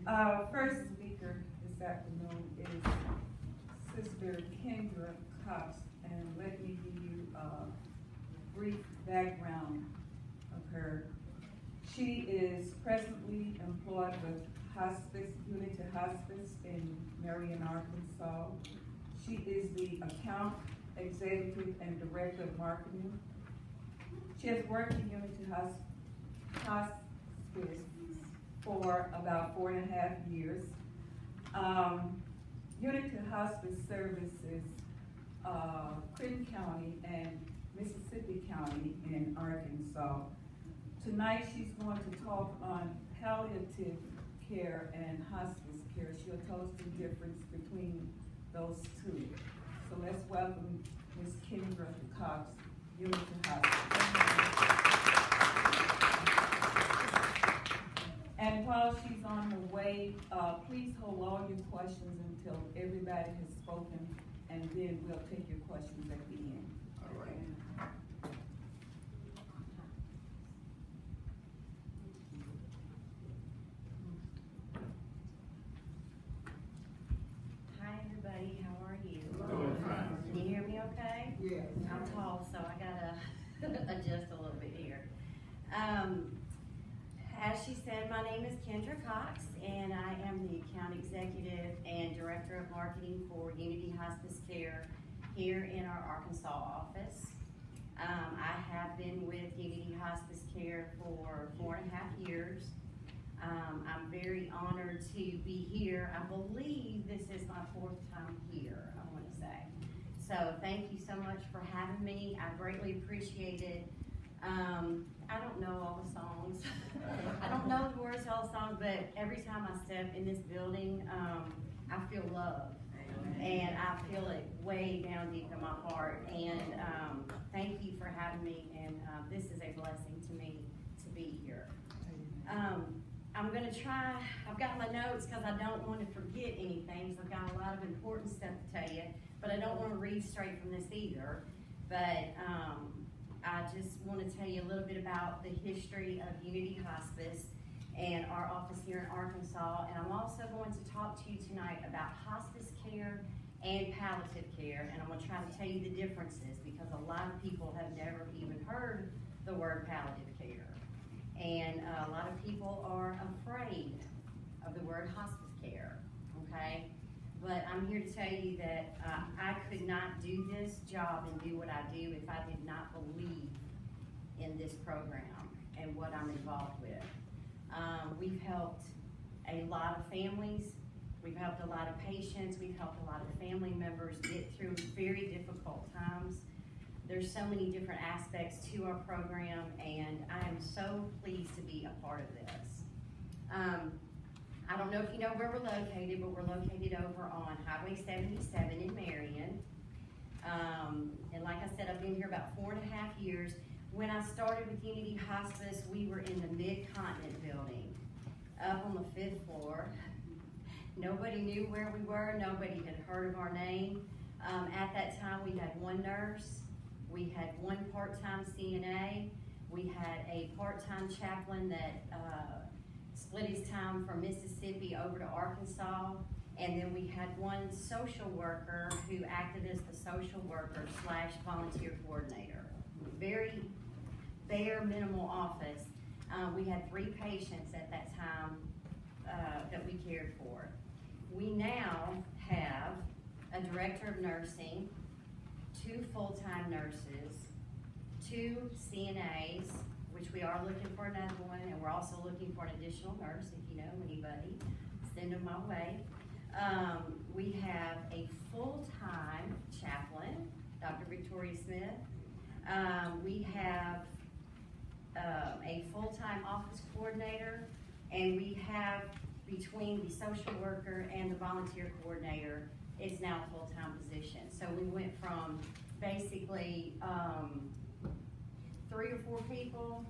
First speaker this afternoon is Sister Kendra Cox, and let me give you a brief background of her. She is presently employed with Unity Hospice in Marion, Arkansas. She is the account executive and director of marketing. She has worked in Unity Hospice for about 4.5 years. Unity Hospice services Clinton County and Mississippi County in Arkansas. Tonight she's going to talk on palliative care and hospice care. She'll tell us the difference between those two. So let's welcome Ms. Kendra Cox, Unity Hospice. And while she's on her way, please hold all your questions until everybody has spoken, and then we'll take your questions at the end. All right. Hi everybody, how are you? Doing fine. Can you hear me okay? Yes. I'm tall, so I gotta adjust a little bit here. As she said, my name is Kendra Cox, and I am the account executive and director of marketing for Unity Hospice Care here in our Arkansas office. I have been with Unity Hospice Care for 4.5 years. I'm very honored to be here. I believe this is my 4th time here, I want to say. So thank you so much for having me. I greatly appreciate it. I don't know all the songs. I don't know the words to all the songs, but every time I step in this building, I feel love. And I feel it way down deep in my heart. And thank you for having me. And this is a blessing to me to be here. I'm going to try, I've got my notes because I don't want to forget anything. So I've got a lot of important stuff to tell you, but I don't want to read straight from this either. But I just want to tell you a little bit about the history of Unity Hospice and our office here in Arkansas. And I'm also going to talk to you tonight about hospice care and palliative care. And I'm going to try to tell you the differences because a lot of people have never even heard the word palliative care. And a lot of people are afraid of the word hospice care, okay? But I'm here to tell you that I could not do this job and do what I do if I did not believe in this program and what I'm involved with. We've helped a lot of families, we've helped a lot of patients, we've helped a lot of family members get through very difficult times. There's so many different aspects to our program, and I am so pleased to be a part of this. I don't know if you know where we're located, but we're located over on Highway 77 in Marion. And like I said, I've been here about 4.5 years. When I started with Unity Hospice, we were in the Mid-Continent building, up on the 5th floor. Nobody knew where we were. Nobody had heard of our name. At that time, we had 1 nurse. We had 1 part-time CNA. We had a part-time chaplain that split his time from Mississippi over to Arkansas. And then we had 1 social worker who acted as the social worker / volunteer coordinator. Very bare minimal office. We had 3 patients at that time that we cared for. We now have a director of nursing, 2 full-time nurses, 2 CNAs, which we are looking for another one, and we're also looking for an additional nurse. If you know anybody, send them my way. We have a full-time chaplain, Dr. Victoria Smith. We have a full-time office coordinator, and we have, between the social worker and the volunteer coordinator, it's now a full-time position. So we went from basically 3 or 4 people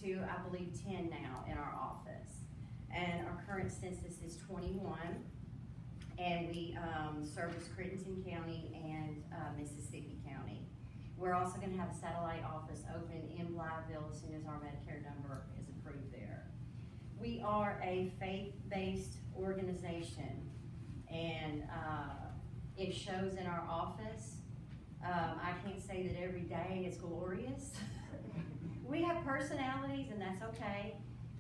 to, I believe, 10 now in our office. And our current census is 21. And we service Crittenton County and Mississippi County. We're also going to have a satellite office open in Blytheville as soon as our Medicare number is approved there. We are a faith-based organization, and it shows in our office. I can't say that every day is glorious. We have personalities, and that's okay,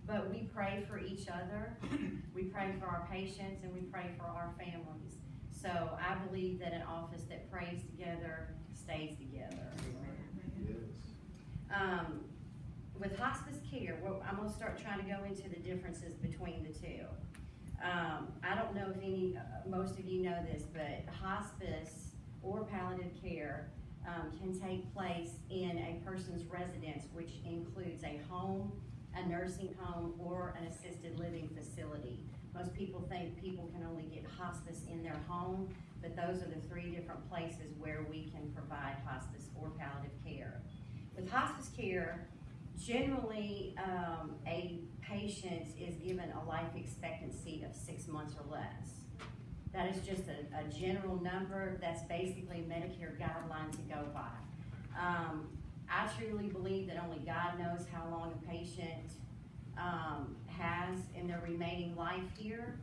but we pray for each other, we pray for our patients, and we pray for our families. So I believe that an office that prays together stays together. With hospice care, well, I'm going to start trying to go into the differences between the two. I don't know if most of you know this, but hospice or palliative care can take place in a person's residence, which includes a home, a nursing home, or an assisted living facility. Most people think people can only get hospice in their home, but those are the three different places where we can provide hospice or palliative care. With hospice care, generally a patient is given a life expectancy of 6 months or less. That is just a general number. That's basically Medicare guideline to go by. I truly believe that only God knows how long a patient has in their remaining life here,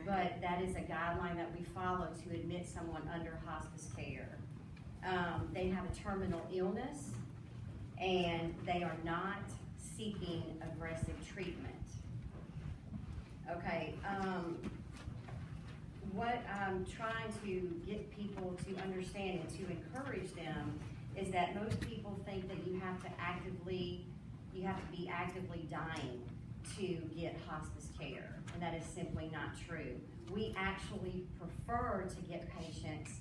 but that is a guideline that we follow to admit someone under hospice care. They have a terminal illness, and they are not seeking aggressive treatment. Okay, what I'm trying to get people to understand and to encourage them is that most people think that you have to be actively dying to get hospice care, and that is simply not true. We actually prefer to get patients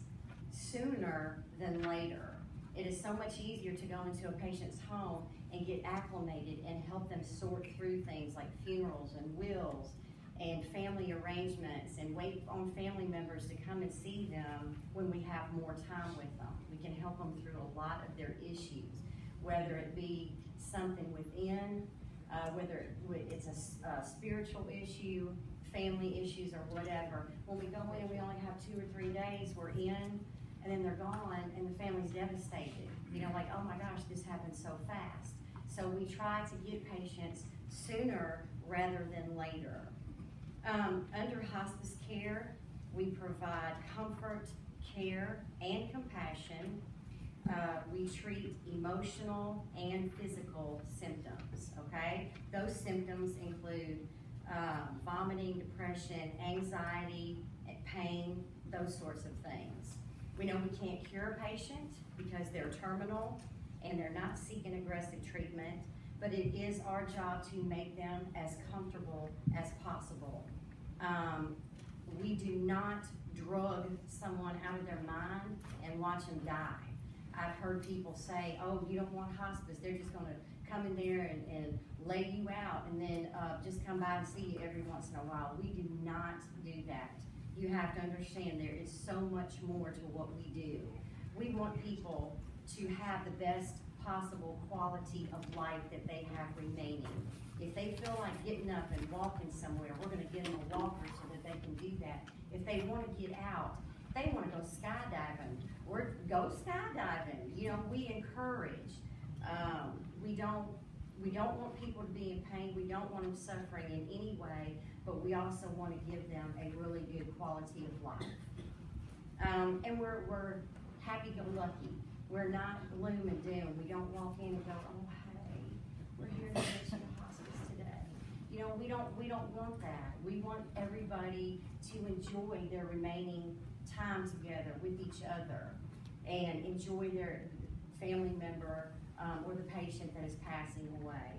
sooner than later. It is so much easier to go into a patient's home and get acclimated and help them sort through things like funerals and wills and family arrangements, and wait on family members to come and see them when we have more time with them. We can help them through a lot of their issues, whether it be something within, whether it's a spiritual issue, family issues, or whatever. When we go in, we only have 2 or 3 days, we're in, and then they're gone, and the family's devastated. You know, like, oh my gosh, this happened so fast. So we try to get patients sooner rather than later. Under hospice care, we provide comfort, care, and compassion. We treat emotional and physical symptoms, okay? Those symptoms include vomiting, depression, anxiety, pain, those sorts of things. We know we can't cure a patient because they're terminal and they're not seeking aggressive treatment, but it is our job to make them as comfortable as possible. We do not drug someone out of their mind and watch them die. I've heard people say, oh, you don't want hospice, they're just gonna come in there and lay you out and then just come by and see you every once in a while. We do not do that. You have to understand there is so much more to what we do. We want people to have the best possible quality of life that they have remaining. If they feel like getting up and walking somewhere, we're gonna get them a walker so that they can do that. If they wanna get out, they wanna go skydiving, or go skydiving. You know, we encourage. We don't want people to be in pain. We don't want them suffering in any way, but we also want to give them a really good quality of life. And we're happy-go-lucky. We're not gloom and doom. We don't walk in and go, oh, hey, we're here to get you to hospice today. You know, we don't want that. We want everybody to enjoy their remaining time together with each other and enjoy their family member or the patient that is passing away.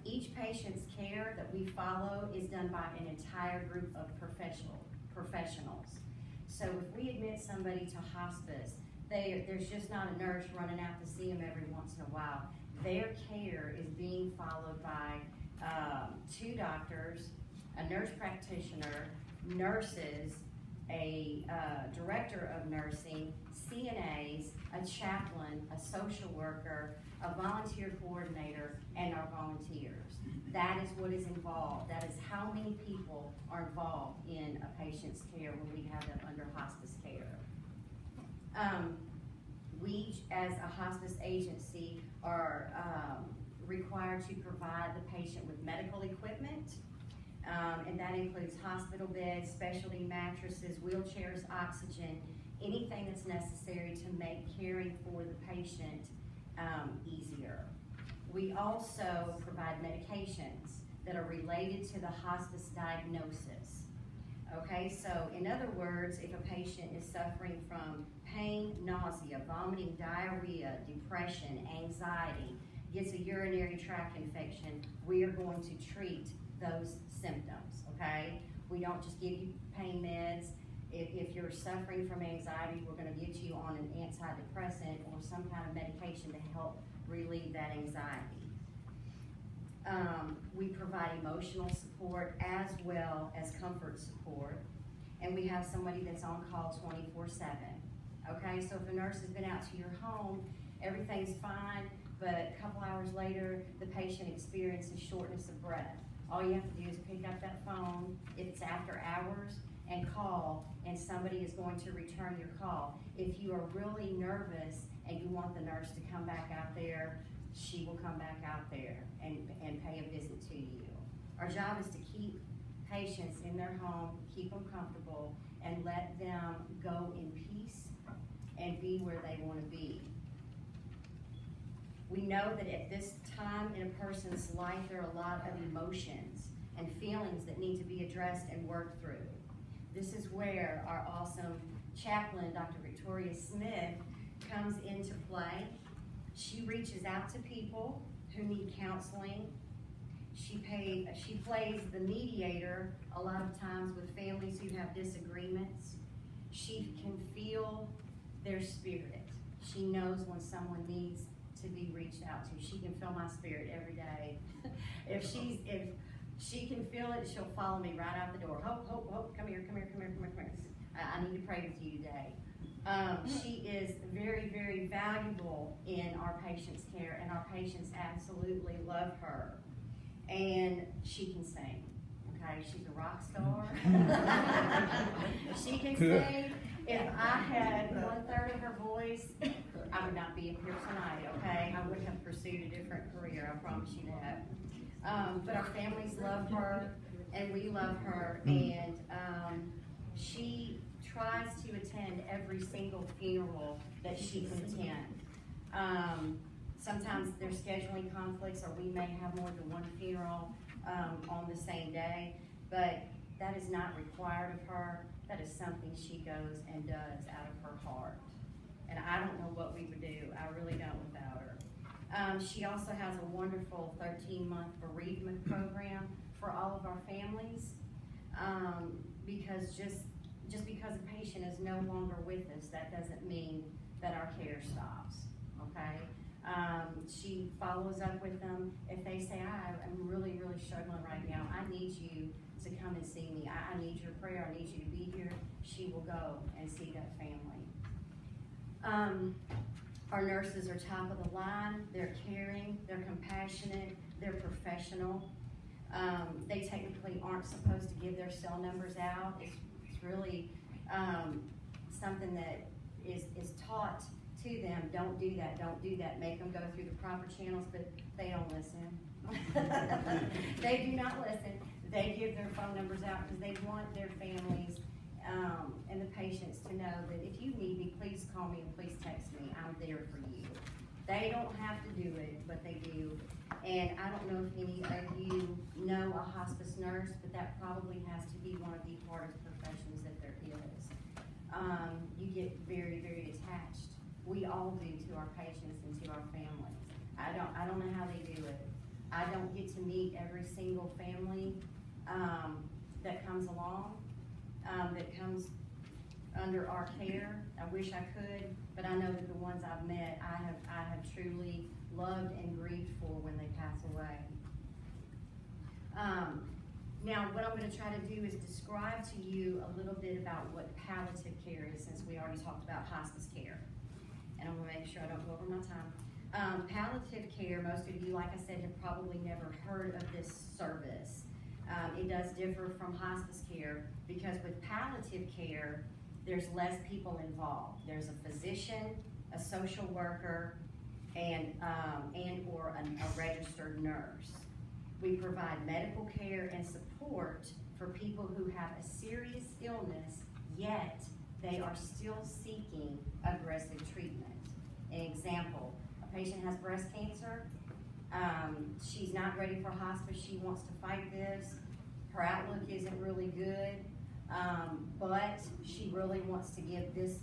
Each patient's care that we follow is done by an entire group of professionals. So if we admit somebody to hospice, there's just not a nurse running out to see them every once in a while. Their care is being followed by 2 doctors, a nurse practitioner, nurses, a director of nursing, CNAs, a chaplain, a social worker, a volunteer coordinator, and our volunteers. That is what is involved. That is how many people are involved in a patient's care when we have them under hospice care. We, as a hospice agency, are required to provide the patient with medical equipment. And that includes hospital beds, specialty mattresses, wheelchairs, oxygen, anything that's necessary to make caring for the patient easier. We also provide medications that are related to the hospice diagnosis. Okay, so in other words, if a patient is suffering from pain, nausea, vomiting, diarrhea, depression, anxiety, gets a urinary tract infection, we are going to treat those symptoms, okay? We don't just give you pain meds. If you're suffering from anxiety, we're gonna get you on an antidepressant or some kind of medication to help relieve that anxiety. We provide emotional support as well as comfort support, and we have somebody that's on call 24/7. Okay, so if a nurse has been out to your home, everything's fine, but a couple hours later, the patient experiences shortness of breath. All you have to do is pick up that phone, if it's after hours, and call, and somebody is going to return your call. If you are really nervous and you want the nurse to come back out there, she will come back out there and pay a visit to you. Our job is to keep patients in their home, keep them comfortable, and let them go in peace and be where they want to be. We know that at this time in a person's life, there are a lot of emotions and feelings that need to be addressed and worked through. This is where our awesome chaplain, Dr. Victoria Smith, comes into play. She reaches out to people who need counseling. She plays the mediator a lot of times with families who have disagreements. She can feel their spirit. She knows when someone needs to be reached out to. She can feel my spirit every day. If she can feel it, she'll follow me right out the door. Hope, come here. I need to pray with you today. She is very, very valuable in our patients' care, and our patients absolutely love her. And she can sing, okay? She's a rock star. She can sing. If I had 1/3 of her voice, I would not be up here tonight, okay? I would have pursued a different career, I promise you that. But our families love her, and we love her, and she tries to attend every single funeral that she can attend. Sometimes there's scheduling conflicts, or we may have more than one funeral on the same day, but that is not required of her. That is something she goes and does out of her heart. And I don't know what we would do. I really don't without her. She also has a wonderful 13-month bereavement program for all of our families, because just because a patient is no longer with us, that doesn't mean that our care stops, okay? She follows up with them. If they say, I'm really, really struggling right now, I need you to come and see me. I need your prayer, I need you to be here. She will go and see that family. Our nurses are top of the line. They're caring, they're compassionate, they're professional. They technically aren't supposed to give their cell numbers out. It's really something that is taught to them. Don't do that, make them go through the proper channels, but they don't listen. They do not listen. They give their phone numbers out because they want their families and the patients to know that if you need me, please call me and please text me. I'm there for you. They don't have to do it, but they do. And I don't know if any of you know a hospice nurse, but that probably has to be one of the hardest professions that there is. You get very, very attached. We all do, to our patients and to our families. I don't know how they do it. I don't get to meet every single family that comes along, that comes under our care. I wish I could, but I know that the ones I've met, I have truly loved and grieved for when they pass away. Now, what I'm going to try to do is describe to you a little bit about what palliative care is, since we already talked about hospice care. And I'm going to make sure I don't go over my time. Palliative care, most of you, like I said, have probably never heard of this service. It does differ from hospice care because with palliative care, there's less people involved. There's a physician, a social worker, and or a registered nurse. We provide medical care and support for people who have a serious illness, yet they are still seeking aggressive treatment. An example, a patient has breast cancer, she's not ready for hospice, she wants to fight this, her outlook isn't really good, but she really wants to give this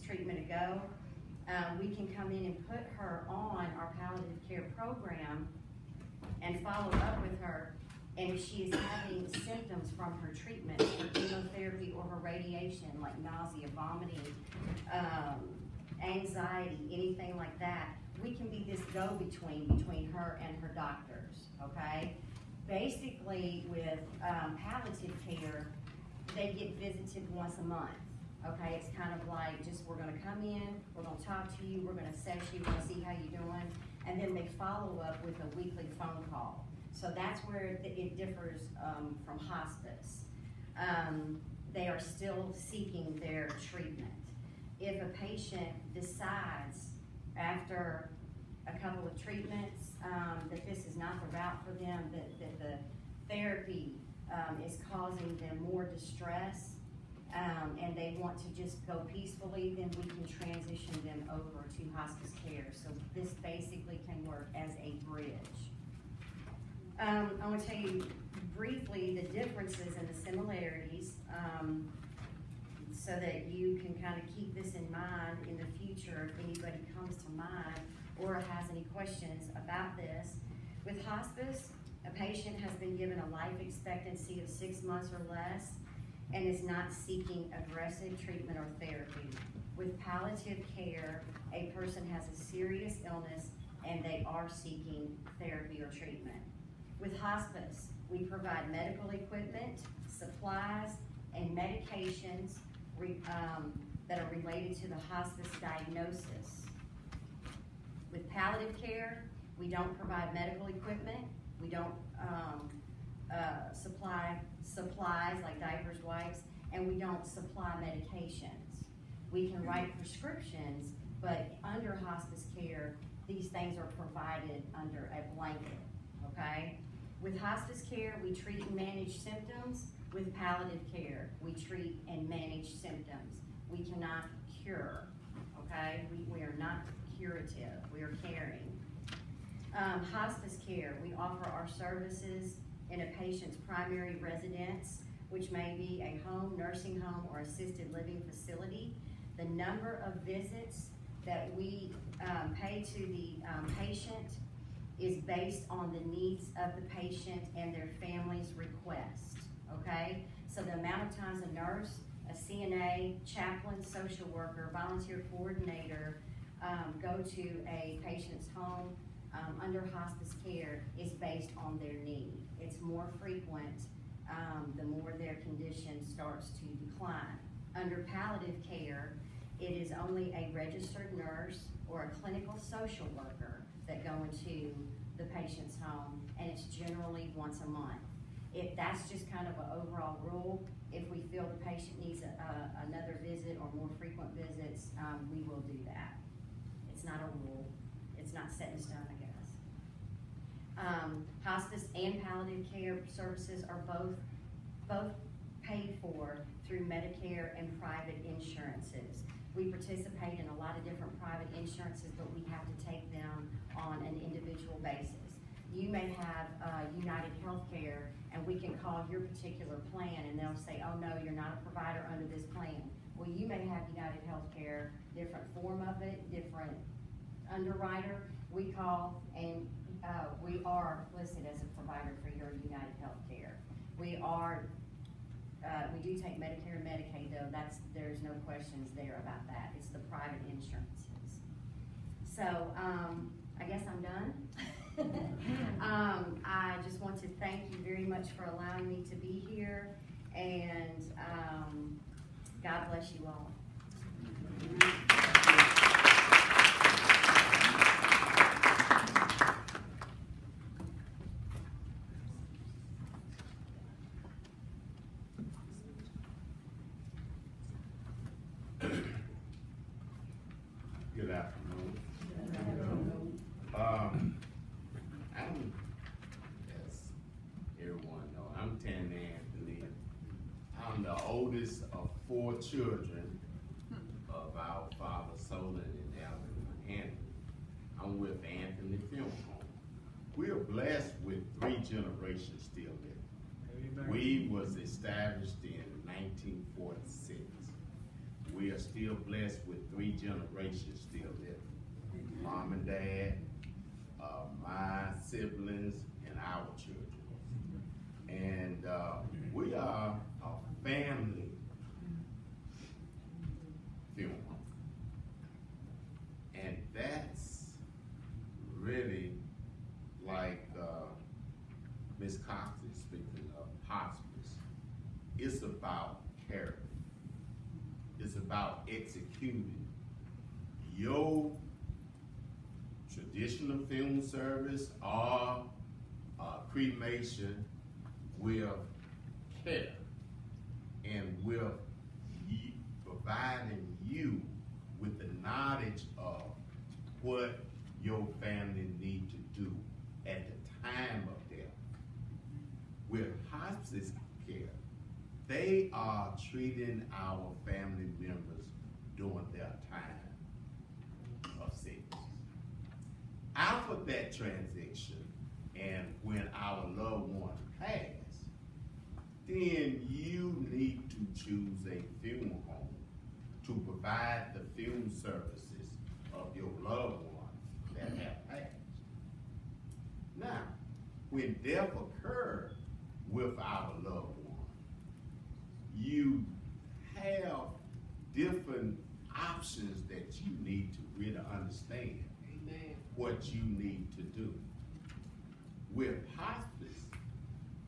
treatment a go. We can come in and put her on our palliative care program and follow up with her. And if she is having symptoms from her treatment, her chemotherapy or her radiation, like nausea, vomiting, anxiety, anything like that, we can be this go-between between her and her doctors, okay? Basically, with palliative care, they get visited once a month, okay? It's kind of like just, we're gonna come in, we're gonna talk to you, we're gonna assess you, we're gonna see how you're doing, and then they follow up with a weekly phone call. So that's where it differs from hospice. They are still seeking their treatment. If a patient decides after a couple of treatments that this is not the route for them, that the therapy is causing them more distress, and they want to just go peacefully, then we can transition them over to hospice care. So this basically can work as a bridge. I want to tell you briefly the differences and the similarities, so that you can kind of keep this in mind in the future if anybody comes to mind or has any questions about this. With hospice, a patient has been given a life expectancy of 6 months or less and is not seeking aggressive treatment or therapy. With palliative care, a person has a serious illness and they are seeking therapy or treatment. With hospice, we provide medical equipment, supplies, and medications that are related to the hospice diagnosis. With palliative care, we don't provide medical equipment, we don't supply supplies like diapers, wipes, and we don't supply medications. We can write prescriptions, but under hospice care, these things are provided under a blanket, okay? With hospice care, we treat and manage symptoms. With palliative care, we treat and manage symptoms. We cannot cure, okay? We are not curative, we are caring. Hospice care, we offer our services in a patient's primary residence, which may be a home, nursing home, or assisted living facility. The number of visits that we pay to the patient is based on the needs of the patient and their family's request, okay? So the amount of times a nurse, a CNA, chaplain, social worker, volunteer coordinator go to a patient's home under hospice care is based on their need. It's more frequent the more their condition starts to decline. Under palliative care, it is only a registered nurse or a clinical social worker that go into the patient's home, and it's generally once a month. That's just kind of an overall rule. If we feel the patient needs another visit or more frequent visits, we will do that. It's not a rule. It's not set in stone, I guess. Hospice and palliative care services are both paid for through Medicare and private insurances. We participate in a lot of different private insurances, but we have to take them on an individual basis. You may have United Healthcare, and we can call your particular plan, and they'll say, oh no, you're not a provider under this plan. Well, you may have United Healthcare, different form of it, different underwriter. We call, and we are listed as a provider for your United Healthcare. We do take Medicare and Medicaid, though. There's no questions there about that. It's the private insurances. So I guess I'm done. I just want to thank you very much for allowing me to be here, and God bless you all. Good afternoon. I'm the oldest of 4 children of our father Solon and Anthony. I'm with Anthony Funeral Home. We are blessed with 3 generations still living. Amen. We was established in 1946. We are still blessed with 3 generations still living. Mom and dad, my siblings, and our children. And we are a family funeral home. And that's really like Ms. Cox is speaking of hospice. It's about care. It's about executing your traditional funeral service or cremation with care and with providing you with the knowledge of what your family need to do at the time of death. With hospice care, they are treating our family members during their time of sickness. After that transition, and when our loved one passed, then you need to choose a funeral home to provide the funeral services of your loved one that have passed. Now, when death occurred with our loved one, you have different options that you need to really understand. Amen. What you need to do. With hospice,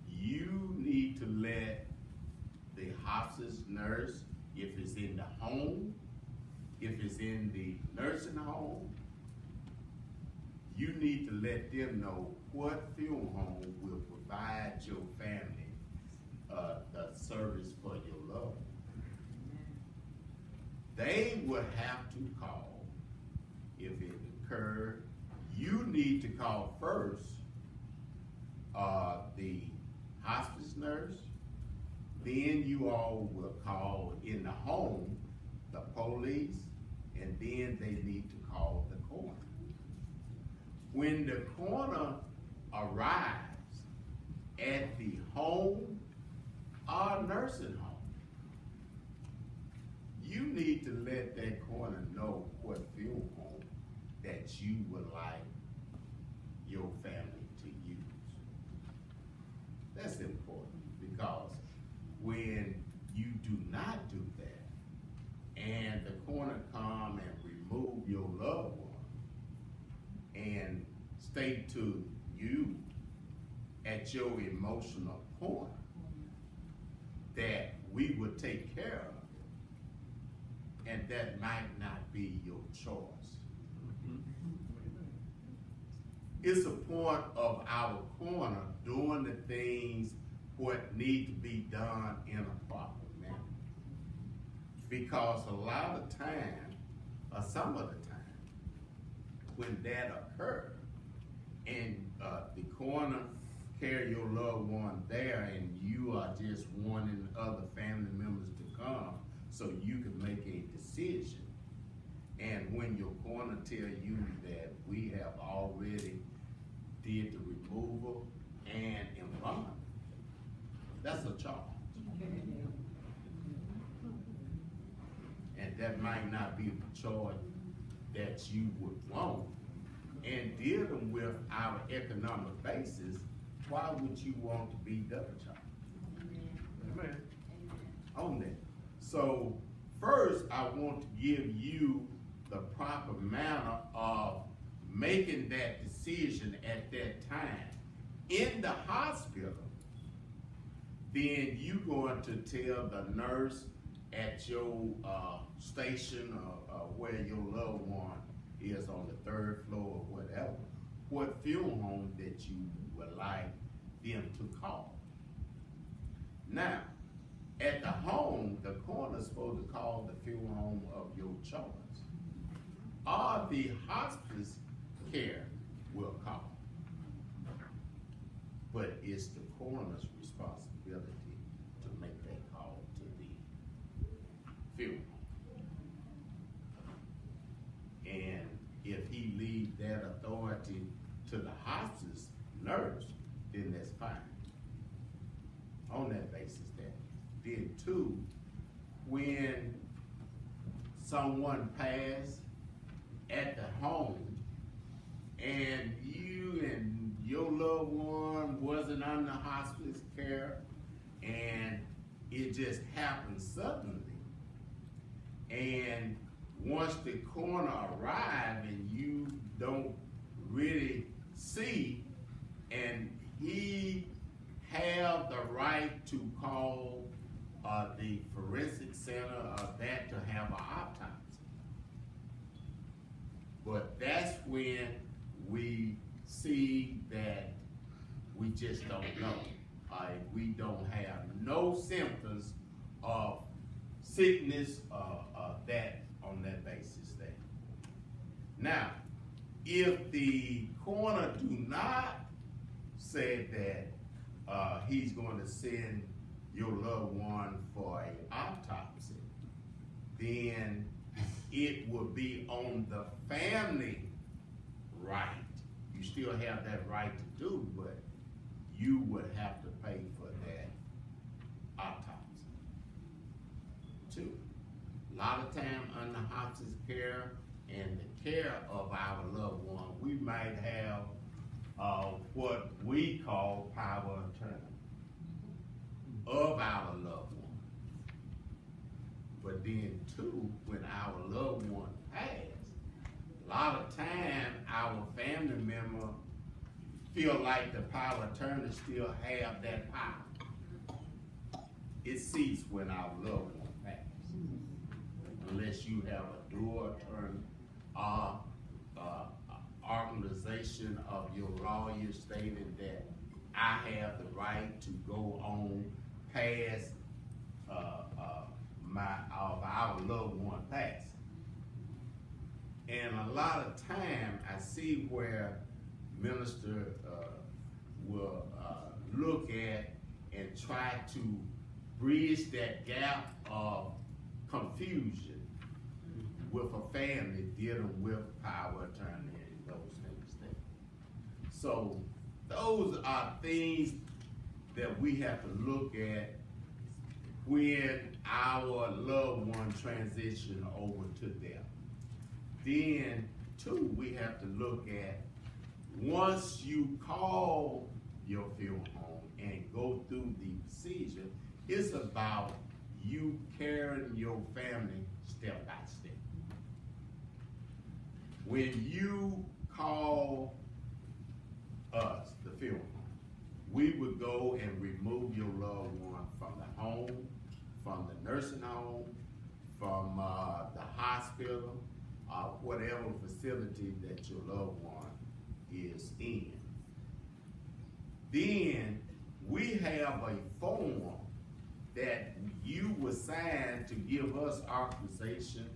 you need to let the hospice nurse, if it's in the home, if it's in the nursing home, you need to let them know what funeral home will provide your family the service for your loved one. They will have to call if it occurred. You need to call first the hospice nurse, then you all will call in the home the police, and then they need to call the coroner. When the coroner arrives at the home or nursing home, you need to let that coroner know what funeral home that you would like your family to use. That's important, because when you do not do that, and the coroner come and remove your loved one, and state to you at your emotional point that we would take care of it, and that might not be your choice. It's a point of our coroner doing the things what need to be done in a proper manner. Because a lot of time, or some of the time, when that occurs, and the coroner carry your loved one there, and you are just wanting other family members to come so you can make a decision. And when your coroner tell you that we have already did the removal and embalming, that's a charge. And that might not be the choice that you would want. And dealing with our economic basis, why would you want to be double charged? Amen. On that. So first, I want to give you the proper manner of making that decision at that time. In the hospital, then you going to tell the nurse at your station or where your loved one is on the 3rd floor or whatever, what funeral home that you would like them to call. Now, at the home, the coroner is supposed to call the funeral home of your choice, or the hospice care will call. But it's the coroner's responsibility to make that call funeral. And if he leaves that authority to the hospice nurse, then that's fine. On that basis then. Then two, when someone passed at the home and you and your loved one wasn't under hospice care and it just happened suddenly, and once the coroner arrived and you don't really see, and he have the right to call the forensic center of that to have an autopsy. But that's when we see that we just don't know. We don't have no symptoms of sickness that on that basis there. Now, if the coroner do not say that he's going to send your loved one for an autopsy, then it will be on the family right. You still have that right to do, but you would have to pay for that autopsy. Two, a lot of time under hospice care and the care of our loved one, we might have what we call power of attorney of our loved one. But then two, when our loved one passed, a lot of time our family member feel like the power of attorney still have that power. It ceased when our loved one passed. Unless you have a dual attorney or organization of your lawyer stating that I have the right to go on past our loved one passing. And a lot of time I see where minister will look at and try to bridge that gap of confusion with a family dealing with power of attorney and those things there. So those are things that we have to look at when our loved one transition over to them. Then two, we have to look at once you call your funeral home and go through the procedure, it's about you carrying your family step by step. When you call us, the funeral home, we would go and remove your loved one from the home, from the nursing home, from the hospital, whatever facility that your loved one is in. Then we have a form that you will sign to give us authorization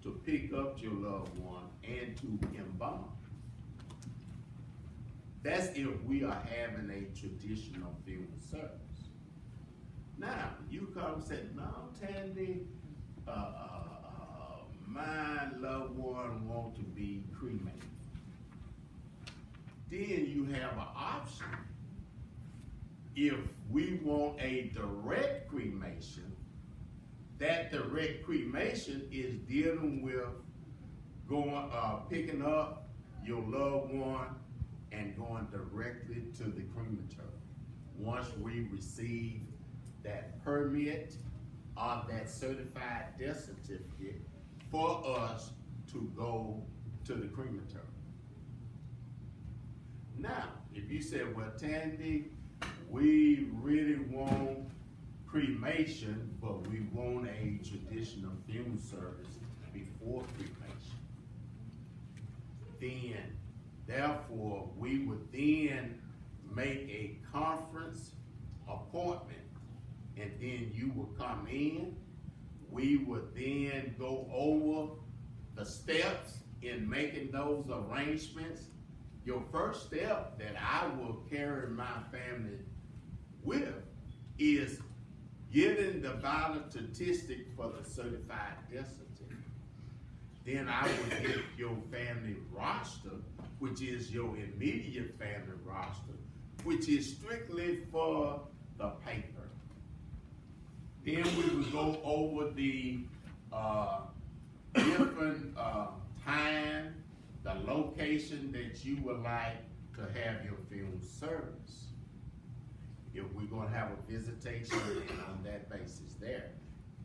to pick up your loved one and to embalm. That's if we are having a traditional funeral service. Now, you come and say, no, Tandy, my loved one want to be cremated. Then you have an option. If we want a direct cremation, that direct cremation is dealing with going, picking up your loved one and going directly to the crematory. Once we receive that permit or that certified death certificate for us to go to the crematory. Now, if you say, well, Tandy, we really want cremation, but we want a traditional funeral service before cremation, then, therefore, we would then make a conference appointment, and then you will come in. We would then go over the steps in making those arrangements. Your first step that I will carry my family with is getting the violent statistic for the certified death certificate. Then I would get your family roster, which is your immediate family roster, which is strictly for the paper. Then we would go over the different time, the location that you would like to have your funeral service. If we're gonna have a visitation and on that basis there.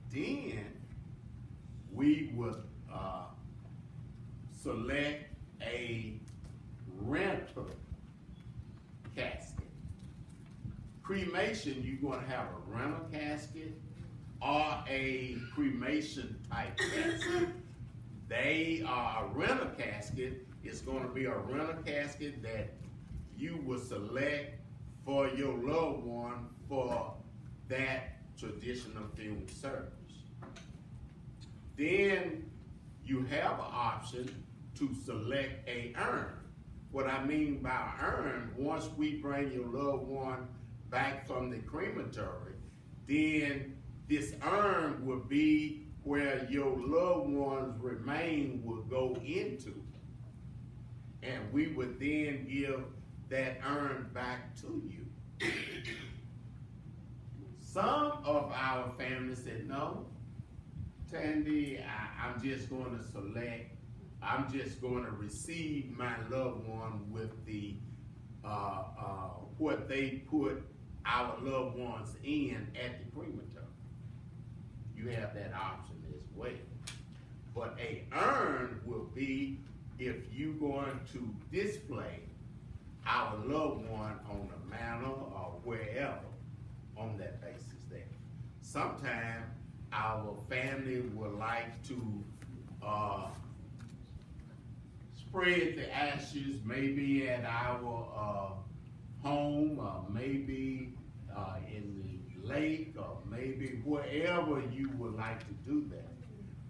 Then we would select a rental casket. Cremation, you're gonna have a rental casket or a cremation type casket. A rental casket is gonna be a rental casket that you will select for your loved one for that traditional funeral service. Then you have an option to select a urn. What I mean by urn, once we bring your loved one back from the crematory, then this urn will be where your loved one's remains will go into. And we would then give that urn back to you. Some of our families said, no, Tandy, I'm just going to receive my loved one with the, what they put our loved ones in at the crematory. You have that option as well. But a urn will be if you're going to display our loved one on the manor or wherever on that basis there. Sometimes our family would like to spread the ashes maybe at our home, or maybe in the lake, or maybe wherever you would like to do that.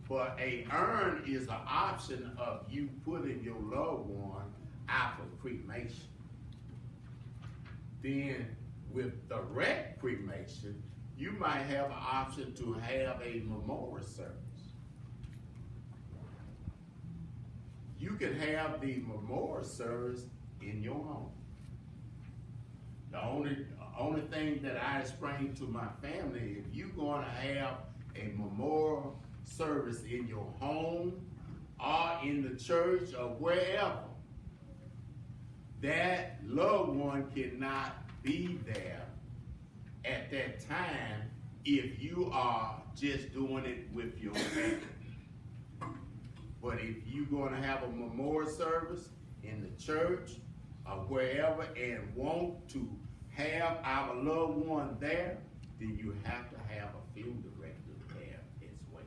But a urn is an option of you putting your loved one out for cremation. Then with direct cremation, you might have an option to have a memorial service. You can have the memorial service in your home. The only thing that I explain to my family, if you're going to have a memorial service in your home or in the church or wherever, that loved one cannot be there at that time if you are just doing it with your family. But if you're going to have a memorial service in the church or wherever and want to have our loved one there, then you have to have a funeral director there as well.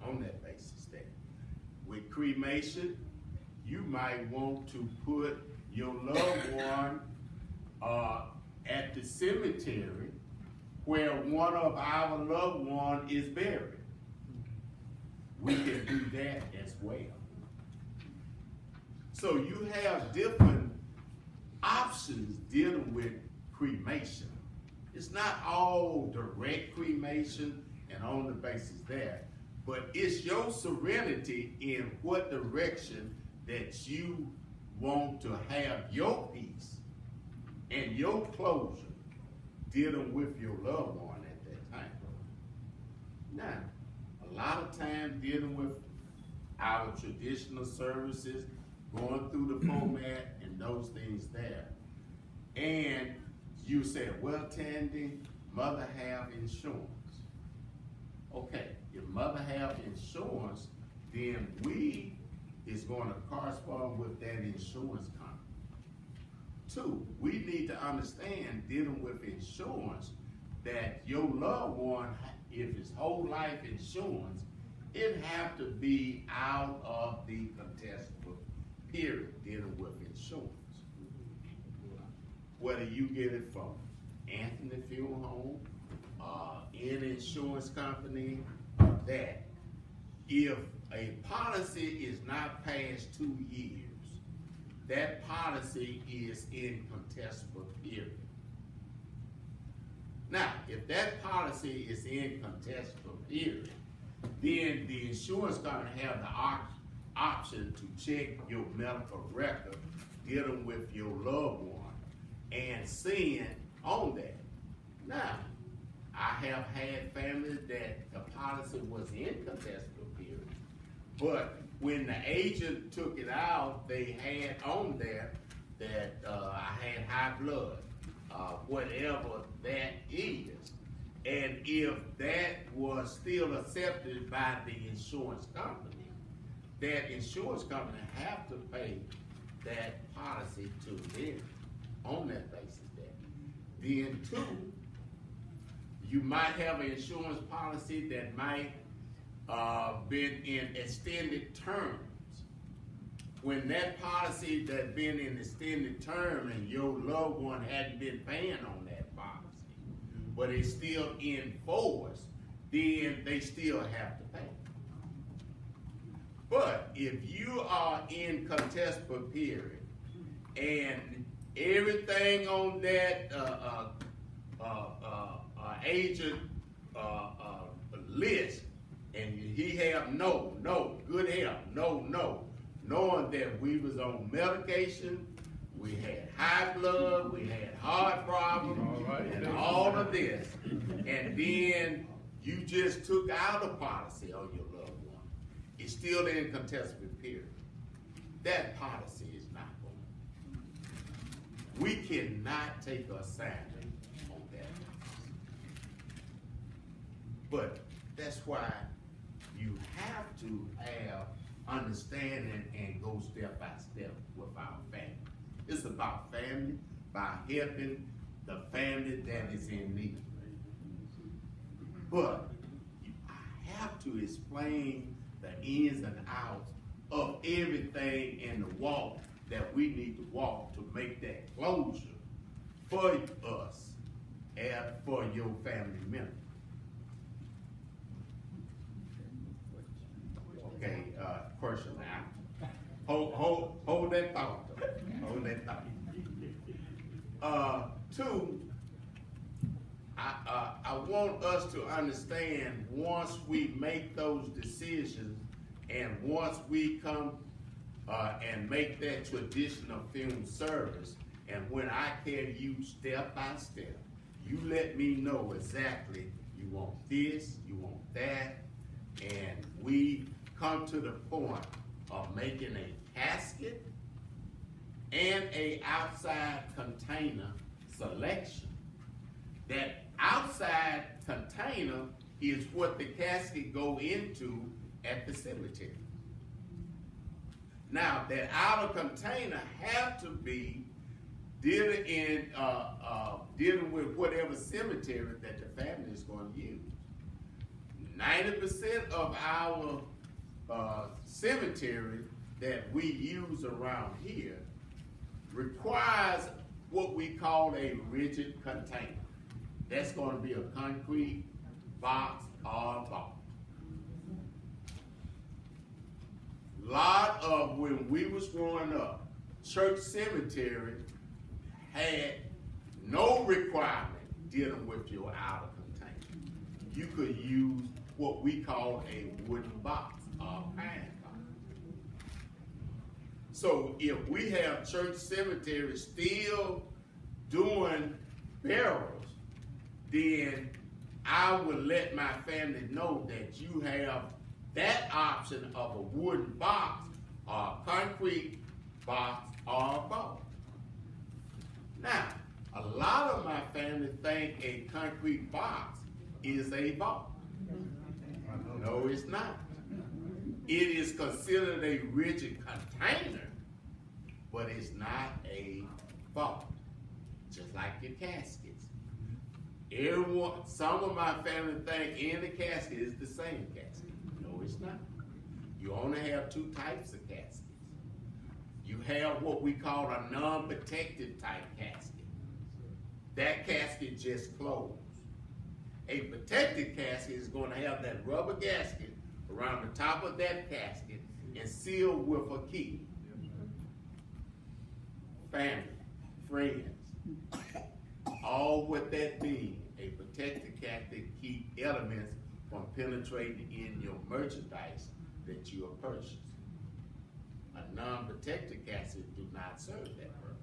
On that basis there. With cremation, you might want to put your loved one at the cemetery where one of our loved one is buried. We can do that as well. So you have different options dealing with cremation. It's not all direct cremation and on the basis there, but it's your serenity in what direction that you want to have your peace and your closure dealing with your loved one at that time. Now, a lot of times dealing with our traditional services, going through the format and those things there. And you said, well, Tandy, mother have insurance. Okay, if mother have insurance, then we is going to correspond with that insurance company. Two, we need to understand dealing with insurance that your loved one, if it's whole life insurance, it have to be out of the contestable period dealing with insurance. Whether you get it from Anthony Funeral Home, any insurance company, that if a policy is not past 2 years, that policy is in contestable period. Now, if that policy is in contestable period, then the insurance company have the option to check your medical record dealing with your loved one and send on that. Now, I have had families that the policy was in contestable period, but when the agent took it out, they had on there that I had high blood, whatever that is. And if that was still accepted by the insurance company, that insurance company have to pay that policy to them on that basis there. Then two, you might have an insurance policy that might been in extended terms. When that policy that been in extended term and your loved one hadn't been paying on that policy, but it's still in force, then they still have to pay. But if you are in contestable period and everything on that agent list, and he have good health, knowing that we was on medication, we had high blood, we had heart problems, and all of this, and then you just took out a policy on your loved one, it's still in contestable period. That policy is not going. We cannot take a assignment on that. But that's why you have to have understanding and go step by step with our family. It's about family, by helping the family that is in need. But I have to explain the ins and outs of everything in the walk that we need to walk to make that closure for us and for your family member. Okay, question now. Hold that thought. Hold that thought. Two, I want us to understand once we make those decisions and once we come and make that traditional film service, and when I tell you step by step, you let me know exactly you want this, you want that, and we come to the point of making a casket and a outside container selection. That outside container is what the casket go into at the cemetery. Now, that outer container have to be dealing with whatever cemetery that the family is going to use. 90% of our cemetery that we use around here requires what we call a rigid container. That's going to be a concrete box or vault. Lot of when we was growing up, church cemetery had no requirement dealing with your outer container. You could use what we call a wooden box or pine box. So if we have church cemeteries still doing burials, then I will let my family know that you have that option of a wooden box or a concrete box or a vault. Now, a lot of my family think a concrete box is a vault. No, it's not. It is considered a rigid container, but it's not a vault. Just like your caskets. Some of my family think in the casket is the same casket. No, it's not. You only have two types of caskets. You have what we call a non-protective type casket. That casket just closed. A protected casket is going to have that rubber gasket around the top of that casket and sealed with a key. Family, friends, all what that means. A protective casket keep elements from penetrating in your merchandise that you are purchasing. A non-protective casket do not serve that purpose.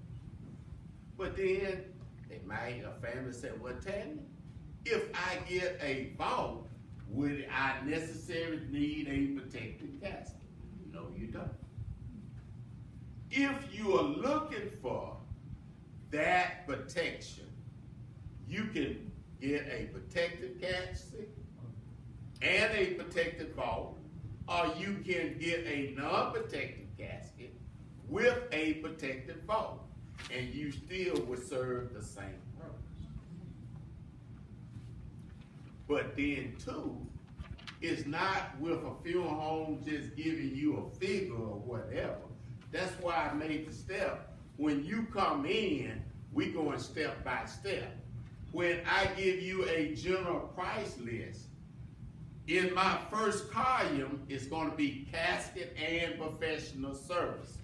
But then, a family said, well, Tammy, if I get a vault, would I necessarily need a protective casket? No, you don't. If you are looking for that protection, you can get a protective casket and a protective vault, or you can get a non-protective casket with a protective vault, and you still would serve the same purpose. But then too, it's not with a funeral home just giving you a figure or whatever. That's why I made the step. When you come in, we going step by step. When I give you a general price list, in my first column, it's going to be casket and professional services.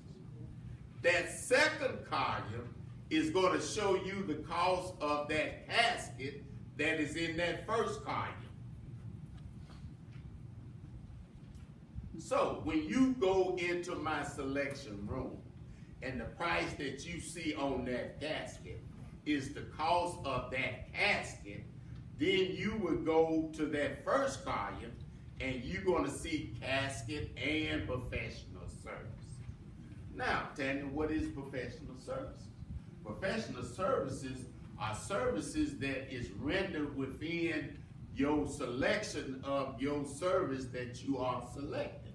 That second column is going to show you the cost of that casket that is in that first column. So when you go into my selection room and the price that you see on that casket is the cost of that casket, then you would go to that first column and you're going to see casket and professional service. Now, Tanya, what is professional services? Professional services are services that is rendered within your selection of your service that you are selecting.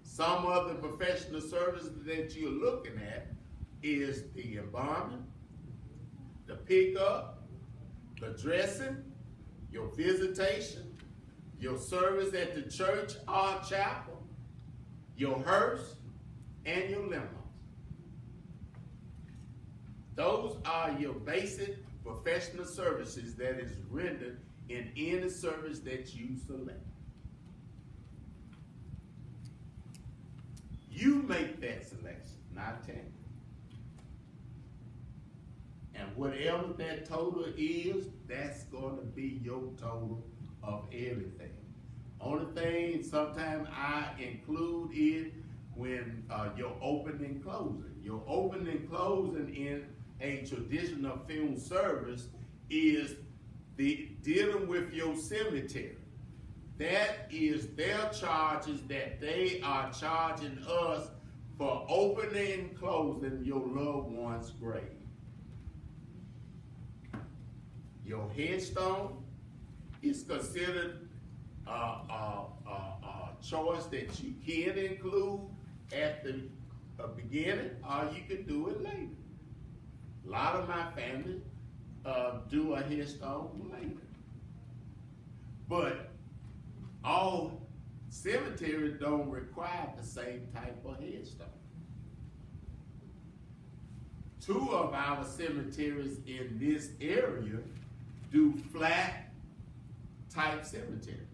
Some of the professional services that you're looking at is the embalming, the pickup, the dressing, your visitation, your service at the church or chapel, your hearse, and your limo. Those are your basic professional services that is rendered in any service that you select. You make that selection, not Tammy. And whatever that total is, that's going to be your total of everything. Only thing, sometimes I include it when your opening and closing. Your opening and closing in a traditional funeral service is dealing with your cemetery. That is their charges that they are charging us for opening and closing your loved one's grave. Your headstone is considered a choice that you can include at the beginning, or you can do it later. A lot of my family do a headstone later. But all cemeteries don't require the same type of headstone. 2 of our cemeteries in this area do flat type cemetery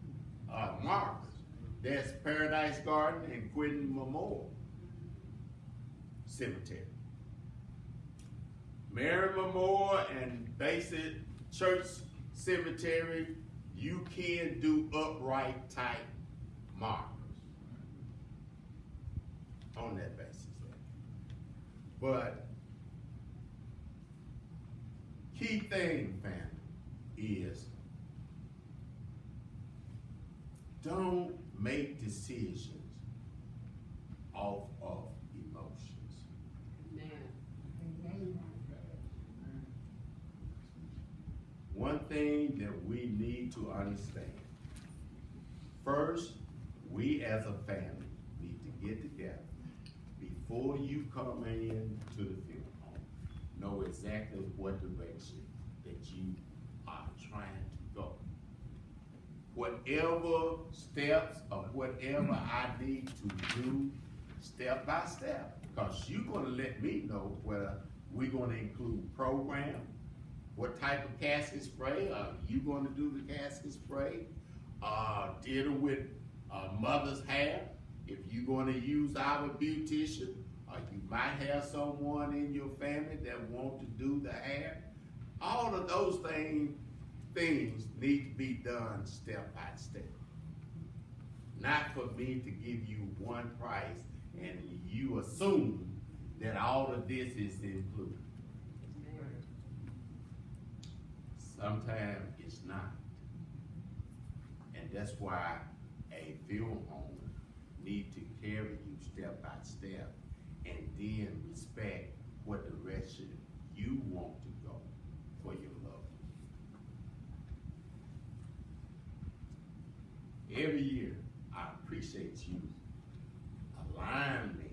markers. That's Paradise Garden and Quentin Memorial Cemetery. Mary Memorial and Basic Church Cemetery, you can do upright type markers on that basis. But key thing, family, is don't make decisions off of emotions. One thing that we need to understand, first, we as a family need to get together before you come in to the funeral home. Know exactly what direction that you are trying to go. Whatever steps or whatever I need to do step by step, because you're going to let me know whether we're going to include program, what type of casket spray, are you going to do the casket spray, dealing with mother's hair, if you're going to use our beautician, or you might have someone in your family that want to do the hair. All of those things things need to be done step by step. Not for me to give you one price and you assume that all of this is included. Sometimes it's not. And that's why a funeral home need to carry you step by step and then respect what direction you want to go for your loved one. Every year, I appreciate you allowing me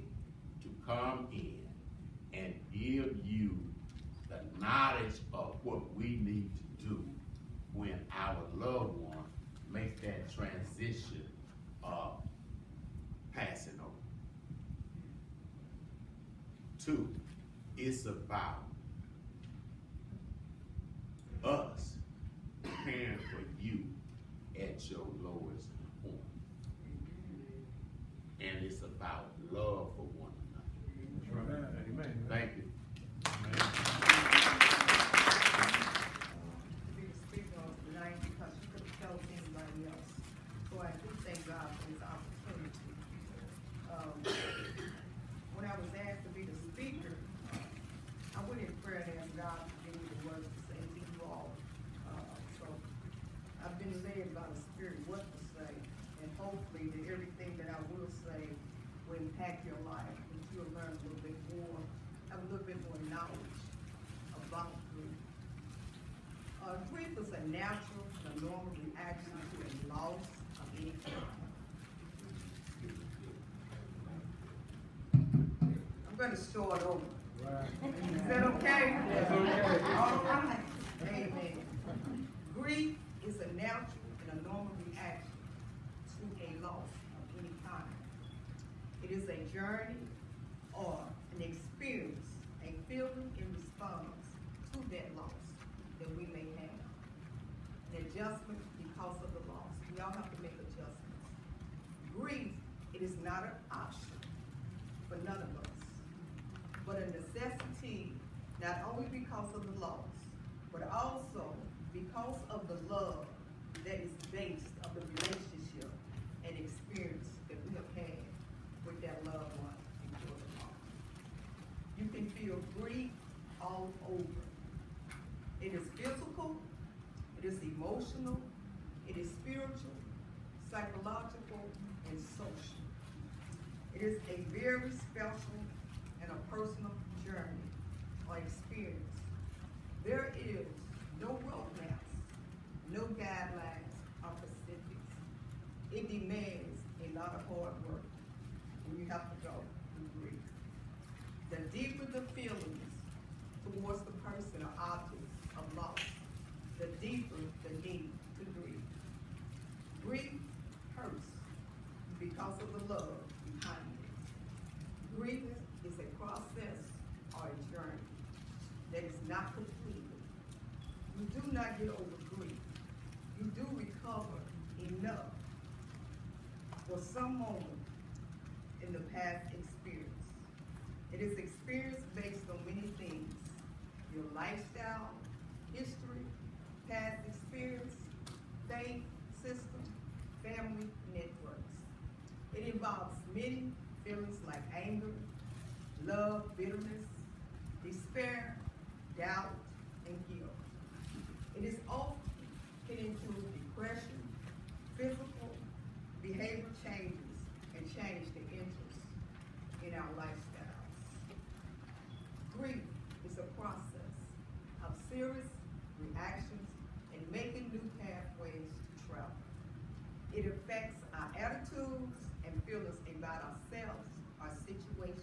to come in and give you the knowledge of what we need to do when our loved one makes that transition of passing over. 2, it's about us caring for you at your lowest point. And it's about love for one another. Amen. Thank you. Be the speaker on tonight because you could have told anybody else. So I do thank God for this opportunity. When I was asked to be the speaker, I went in prayer and asked God to give me the words to say to you all. So I've been led by the Spirit what to say, and hopefully that everything that I will say will impact your life, and you'll learn a little bit more, have a little bit more knowledge about grief. Grief is a natural and a normal reaction to a loss of any kind. I'm gonna start over. Is that okay? That's okay. All right. Amen. Grief is a natural and a normal reaction to a loss of any kind. It is a journey or an experience, a feeling in response to that loss that we may have. An adjustment because of the loss. We all have to make adjustments. Grief, it is not an option for none of us, but a necessity, not only because of the loss, but also because of the love that is based on the relationship and experience that we have had with that loved one before the loss. You can feel grief all over. It is physical, it is emotional, it is spiritual, psychological, and social. It is a very special and a personal journey or experience. There is no roadmaps, no guidelines or specifics. It demands a lot of hard work, and you have to go through grief. The deeper the feelings towards the person or object of loss, the deeper the need to grieve. Grief hurts because of the love behind it. Grief is a process or a journey that is not completed. You do not get over grief. You do recover enough for some moment in the past experience. It is experience based on many things: your lifestyle, history, past experience, faith system, family networks. It involves many feelings like anger, love, bitterness, despair, doubt, and guilt. It is often can include depression, physical, behavior changes, and change the interest in our lifestyles. Grief is a process of serious reactions and making new pathways to travel. It affects our attitudes and feelings about ourselves, our situations,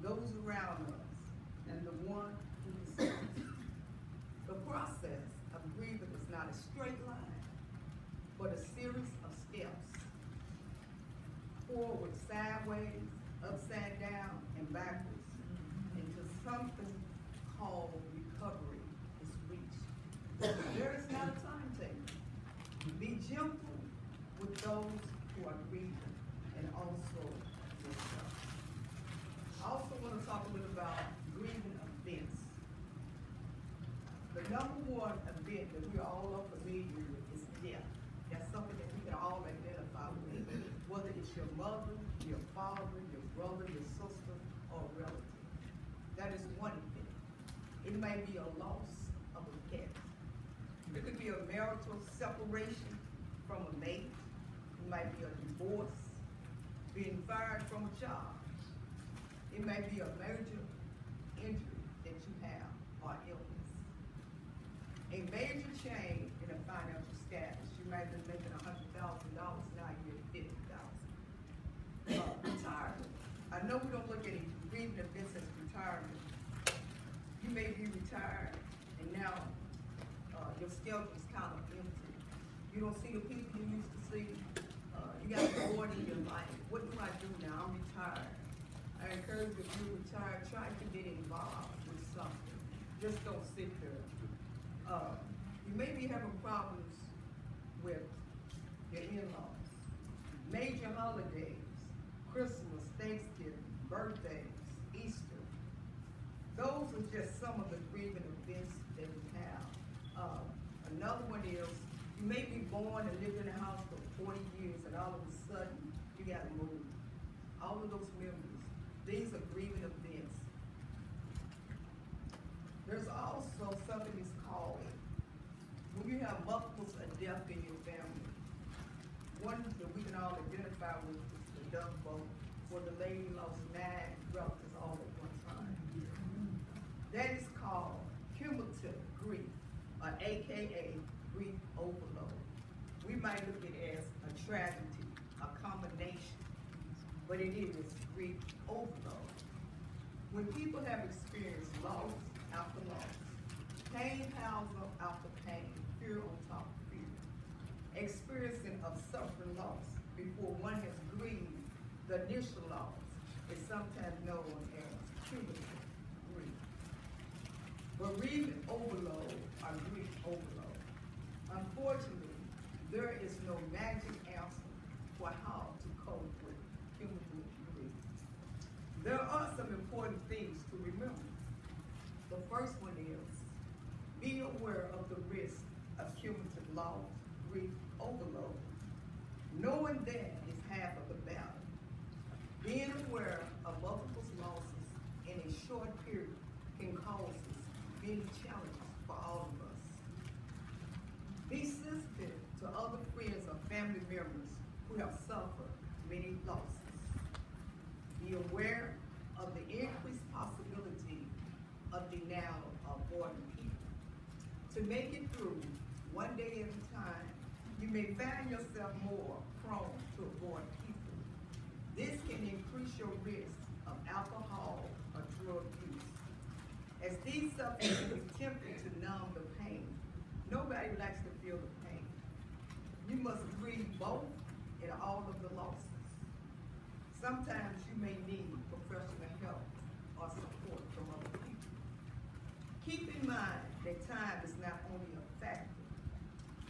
those around us, and the one who is us. The process of grieving is not a straight line, but a series of steps. Forward, sideways, upside down, and backwards, into something called recovery is reached. There is not a timetable. Be gentle with those who are grieving and also yourself. I also want to talk a little about grieving events. The number one event that we all are familiar your mother, your father, your brother, your sister, or relative. That is one event. It may be a loss of a pet. It could be a marital separation from a mate. It might be a divorce, being fired from a job. It may be a major injury that you have or illness. A major change in a financial status. You might be making $100,000, now you're at $50,000. Retirement. I know we don't look at grieving events as retirement. You may be retired and now your schedule is kind of empty. You don't see the people you used to see. You got bored in your life. What do I do now? I'm retired. I encourage you, if you're retired, try to get involved with something. Just don't sit there. You may be having problems with your in-laws. Major holidays, Christmas, Thanksgiving, birthdays, Easter. Those are just some of the grieving events that we have. Another one is, you may be born and lived in a house for 40 years and all of a sudden you gotta move. All of those memories, these are grieving events. There's also something that's called, when you have multiples of death in your family, one that we can all identify with is the Duck Boat, where the lady lost 9 relatives all at one time. That is called cumulative grief, or AKA grief overload. We might look at it as a tragedy, a combination, but it is grief overload. When people have experienced loss after loss, pain piles up after pain, fear on top of fear, experiencing of suffering loss before one has grieved the initial loss is sometimes known as cumulative grief. Bereavement overload or grief overload. Unfortunately, there is no magic answer for how to cope with cumulative grief. There are some important things to remember. The first one is, be aware of the risk of cumulative loss, grief overload. Knowing that is half of the battle. Being aware of multiple losses in a short period can cause many challenges for all of us. Be sensitive to other friends or family members who have suffered many losses. Be aware of the increased possibility of denial of avoiding people. To make it through, one day at a time, you may find yourself more prone to avoid people. This can increase your risk of alcohol or drug use. As these substances are tempted to numb the pain, nobody likes to feel the pain. You must grieve both in all of the losses. Sometimes you may need professional help or support from other people. Keep in mind that time is not only a factor.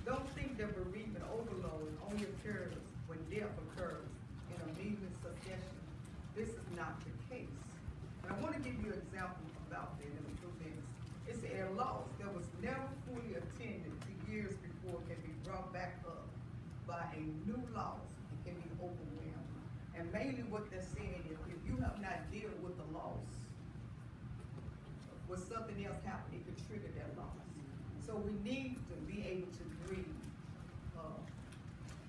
Don't think that bereavement overload only occurs when death occurs in a immediate succession. This is not the case. And I want to give you an example about that in a few minutes. It's a loss that was never fully attended to years before can be brought back up by a new loss. It can be overwhelmed. And mainly what they're saying is if you have not dealt with the loss, when something else happened, it could trigger that loss. So we need to be able to grieve.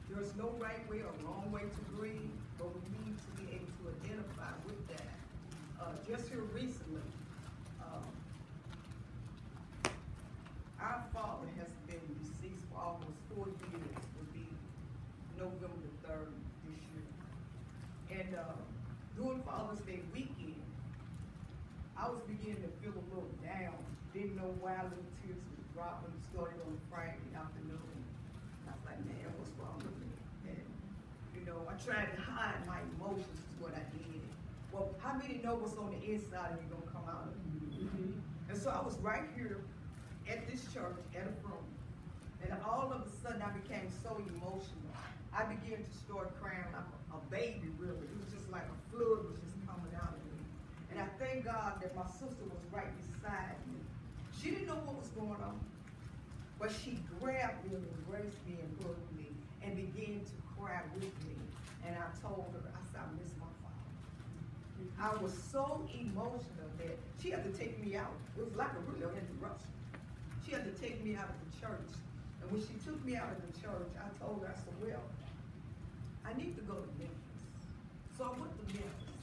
There's no right way or wrong way to grieve, but we need to be able to identify with that. Just here recently, our father has been deceased for almost 4 years. It will be November the 3rd this year. And during Father's Day weekend, I was beginning to feel a little down. Didn't know why little tears were dropping. Started on Friday afternoon. And I was like, man, what's wrong with me? And, you know, I tried to hide my emotions is what I did. Well, how many know what's on the inside and you're going to come out of it? Mm-hmm. And so I was right here at this church, at a room. And all of a sudden I became so emotional. I began to start crying like a baby, really. It was just like a flood was just coming out of me. And I thank God that my sister was right beside me. She didn't know what was going on, but she grabbed me and embraced me and hugged me and began to cry with me. and I told her, I said, I miss my father. I was so emotional that she had to take me out. It was like a real interruption. She had to take me out of the church. And when she took me out of the church, I told her, I said, well, I need to go to Memphis. So I went to Memphis.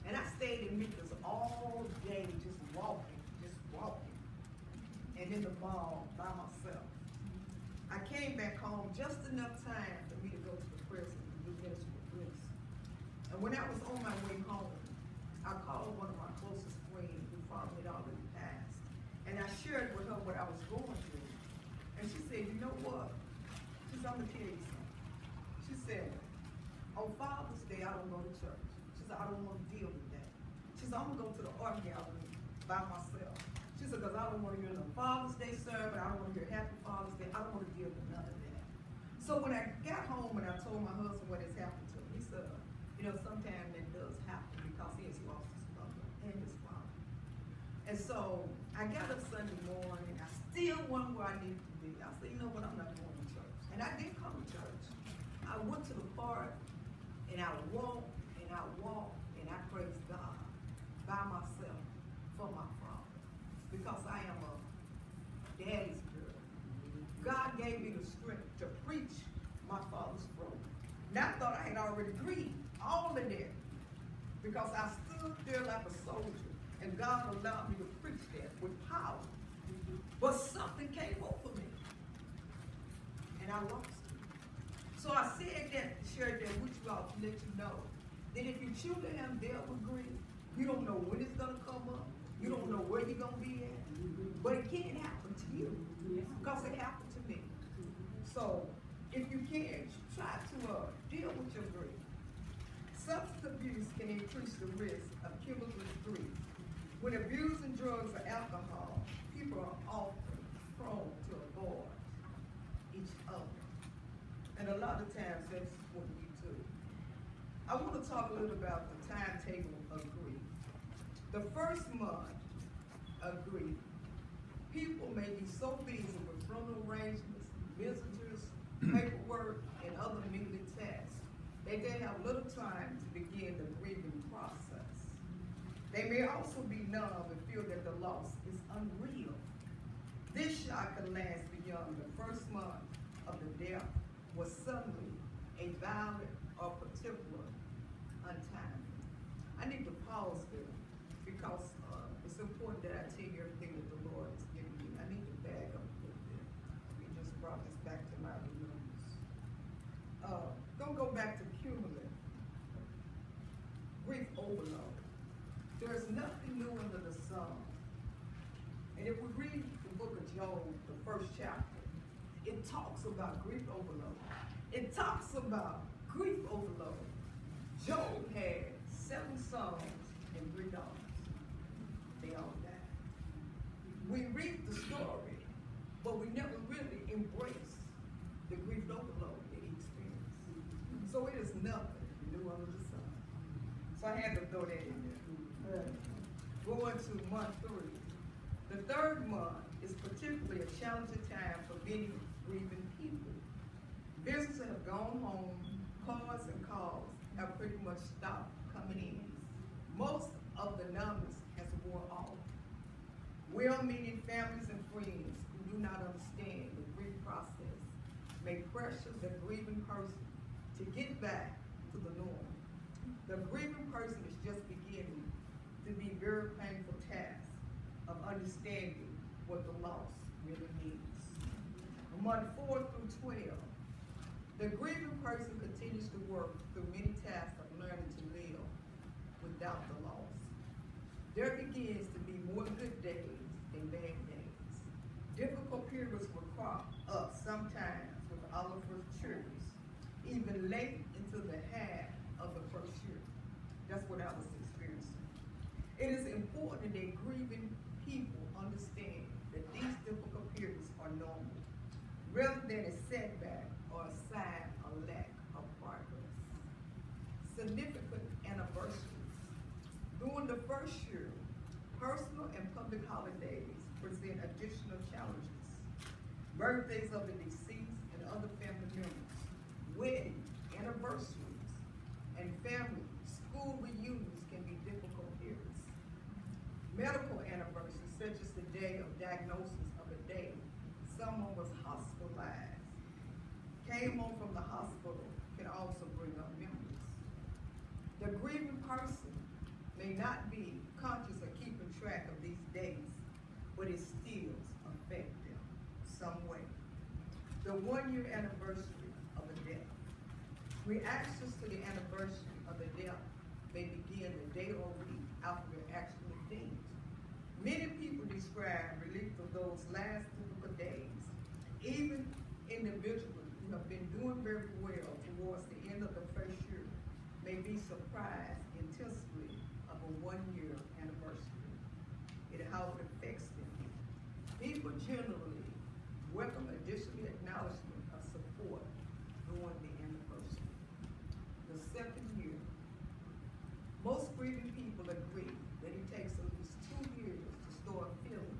And I stayed in Memphis all day, just walking. And in the mall by myself. I came back home just enough time for me to go to the prison and do ministry with Chris. And when I was on my way home, I called one of my closest friends who father had already passed. And I shared with her what I was going through. And she said, you know what? She said, I'm gonna tell you something. She said, on Father's Day, I don't go to church. She said, I don't want to deal with that. She said, I'm gonna go to the art gallery by myself. She said, because I don't want to hear no Father's Day sermon, I don't want to hear Happy Father's Day, I don't want to deal with none of that. So when I got home and I told my husband what has happened to him, he said, you know, sometimes that does happen because he has lost his mother and his father. And so I got up Sunday morning, I still wasn't where I needed to be. I said, you know what, I'm not going to church. And I did come to church. I went to the park and I walked and I praised God by myself for my father. Because I am a daddy's girl. God gave me the strength to preach my father's throne. And I thought I had already grieved all of that. Because I stood there like a soldier. And God allowed me to preach that with power. But something came over me. And I lost it. So I said that, shared that with you all to let you know that if you truly have dealt with grief, you don't know when it's going to come up. You don't know where you're going to be at, but it can happen to you because it happened to me. So if you can, try to deal with your grief. Substance abuse can increase the risk of cumulative grief. When abusing drugs or alcohol, people are often prone to avoid each other. And a lot of times that's what we do. I want to talk a little about the timetable of grief. The first month of grief, people may be so busy with funeral arrangements, visitors, paperwork, and other meaty tasks that they have little time to begin the grieving process. They may also be numb and feel that the loss is unreal. This shock can last beyond the first month of the death was suddenly a violent or particular untimely. I need to pause there. Because it's important that I tell you everything that the Lord has given me. I need to back up a little bit. We just brought this back to my remembrance. Don't go back to cumulative grief overload. There is nothing new under the sun. And if we read the book of Job, the first chapter, it talks about grief overload. It talks about grief overload. Job had 7 sons and 3 daughters. They all died. We read the story, but we never really embrace the grief overload that he experienced. So it is nothing new under the sun. So I had to throw that in there. Going to month 3. The 3rd month is particularly a challenging time for many grieving people. Businesses have gone home, cars and calls have pretty much stopped coming in. Most of the numbers has worn off. Well-meaning families and friends who do not understand the grief process may pressure the grieving person to get back to the norm. The grieving person is just beginning to be very painful task of understanding what the loss really means. Month 4 through 12, the grieving person continues to work through many tasks of learning to live without the loss. There begins to be more good days than bad days. Difficult periods will crop up sometimes with all of the churches, even late into the half of the first year. That's what I was experiencing. It is important that grieving people understand that these difficult periods are normal, rather than a setback or a sign of lack of progress. Significant anniversaries. During the first year, personal and public holidays present additional challenges. Birthdays of the deceased and other family members, weddings, anniversaries, home from the hospital can also bring up memories. The grieving person may not be conscious of keeping track of these days, but it still affects them some way. The 1-year anniversary of a death. Reactions to the anniversary of the death may begin the day or week after the actual date. Many people describe relief of those last difficult days. Even individuals who have been doing very well towards the end of the first year may be surprised intensely of a 1-year anniversary and how it affects them. People generally welcome additional acknowledgement of support during the anniversary. The second year, most grieving people agree that it takes at least 2 years to start feeling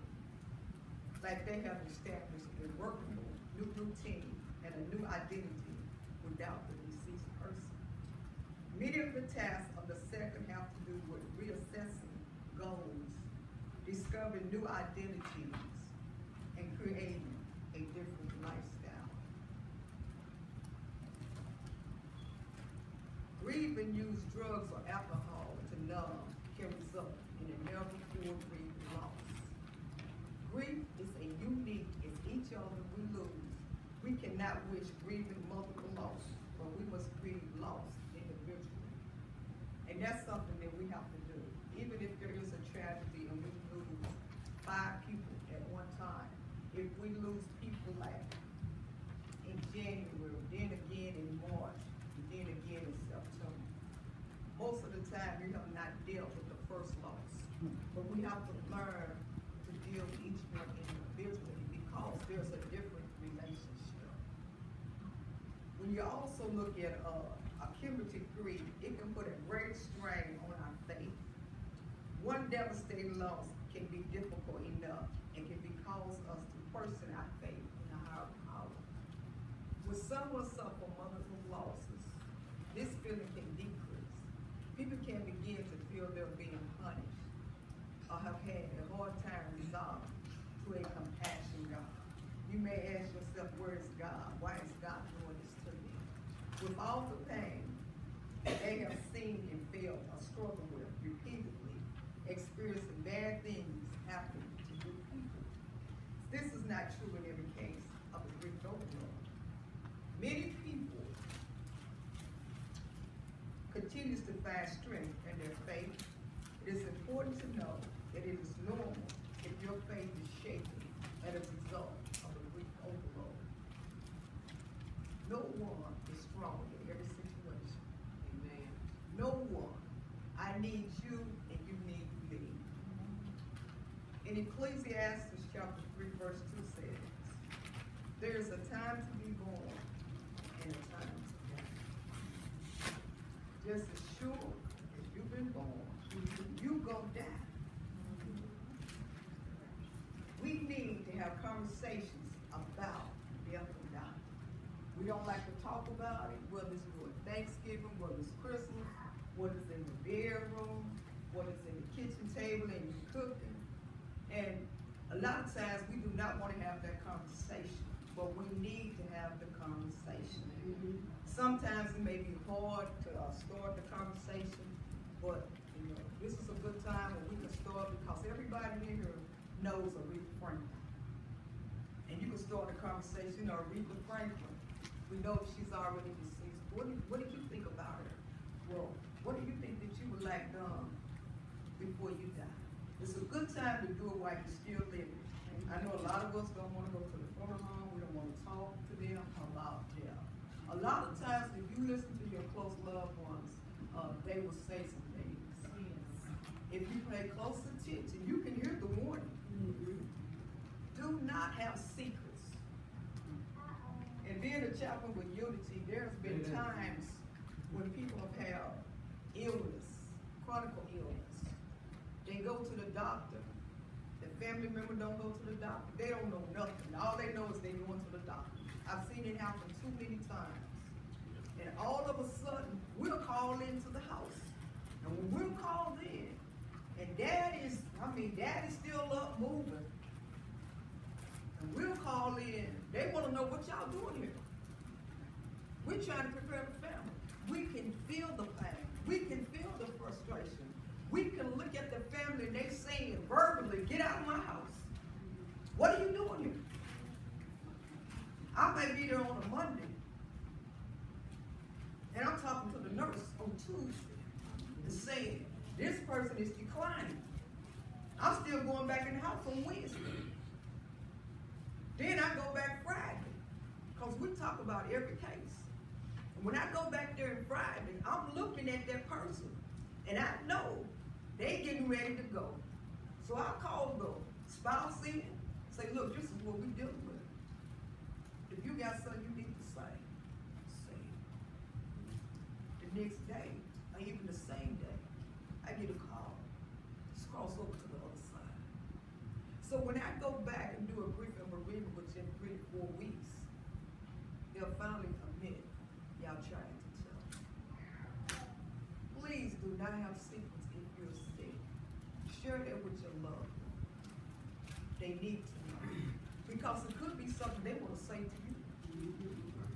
like they have established a workable new routine and a new identity without the deceased person. Many of the tasks of the second have to do with reassessing goals, discovering new identities, and creating a different lifestyle. Grieving use drugs or alcohol to numb can result in a never-before grieving loss. Grief is a unique as each other we lose. We cannot wish grieving multiple loss, but we must grieve loss individually. And that's something that we have to do. Even if there is a tragedy and we lose 5 people at one time, if we lose people like in January, then again in March, and then again in September, most of the time we have not dealt with the first loss. But we have to learn to deal with each one individually because there's a different relationship. When you also look at cumulative grief, it can put a great strain on our faith. One devastating loss can be difficult enough and can cause us to person our faith in a higher power. When someone suffers multiple losses, this feeling can decrease. People can begin to feel they're being punished or have had a hard time resolving to a compassion God. You may ask yourself, where is God? Why is God doing this to me? With all the pain they have seen and felt or struggled with repeatedly, experiencing bad things happen to good people. This is not true in every case of a grief overload. Many people continues to find strength in their faith. It is important to know that it is normal if your faith is shaken as a result of a grief overload. No one is strong in every situation. Amen. No one. I need you and you need me. In Ecclesiastes chapter 3 verse 2 says, there is a time to be born and a time to die. Just as sure as you've been born, you gonna die. We need to have conversations about death and dying. We don't like to talk about it, whether it's during Thanksgiving, whether it's Christmas, whether it's in the bedroom, whether it's in the kitchen table and you're cooking. And a lot of times we do not want to have that conversation, but we need to have the conversation. Sometimes it may be hard to start the conversation, but this is a good time when we can start because everybody in here knows Aretha Franklin. And you can start a conversation, Aretha Franklin. We know she's already deceased. What did you think about her? Well, what do you think that you would like done before you die? It's a good time to do it while you're still living. I know a lot of us don't want to go to the funeral home. We don't want to talk to them about death. A lot of times, if you listen to your close loved ones, they will say some things. If you pay close attention, you can hear the warning. Do not have secrets. And being a chaplain with Unity, there's been times when people have had illness, chronic illness. They go to the doctor. The family member don't go to the doctor. They don't know nothing. All they know is they're going to the doctor. I've seen it happen too many times. And all of a sudden, we'll call into the house. And when we're called in, and daddy's still up moving, and we'll call in, they want to know what y'all doing here. we're trying to prepare the family. We can feel the pain. We can feel the frustration. We can look at the family and they saying verbally, get out of my house. What are you doing here? I may be there on a Monday, and I'm talking to the nurse on Tuesday and saying, this person is declining. I'm still going back in the house on Wednesday. Then I go back Friday, because we talk about every case. And when I go back there on Friday, I'm looking at that person, and I know they getting ready to go. So I call the spouse in, say, look, this is what we dealing with. If you got something you need to say it. The next day, or even the same day, I get a call. Just cross over to the other side. So when I go back and do a brief and bereavement within 3 to 4 weeks, they'll finally admit y'all trying to tell. Please do not have secrets if you're sick. Share that with your loved one. They need to know. Because it could be something they want to say to you.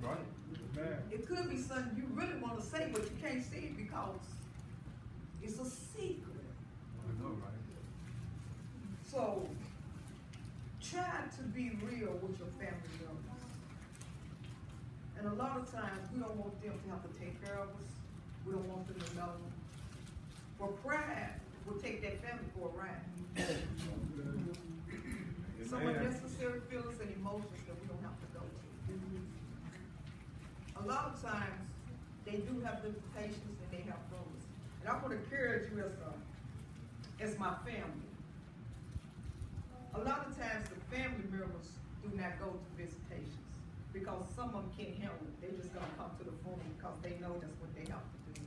Right. Man. It could be something you really want to say, but you can't say it because it's a secret. I know, right? So, try to be real with your family members. And a lot of times, we don't want them to have to take care of us. We don't want them to know. For pride, we'll take that family for a ride. Some unnecessary feelings and emotions that we don't have to go to. A lot of times, they do have limitations and they have problems. And I want to encourage you as my family. A lot of times, the family members do not go to visitations because some of them can't handle it. They just gonna come to the funeral because they know that's what they have to do.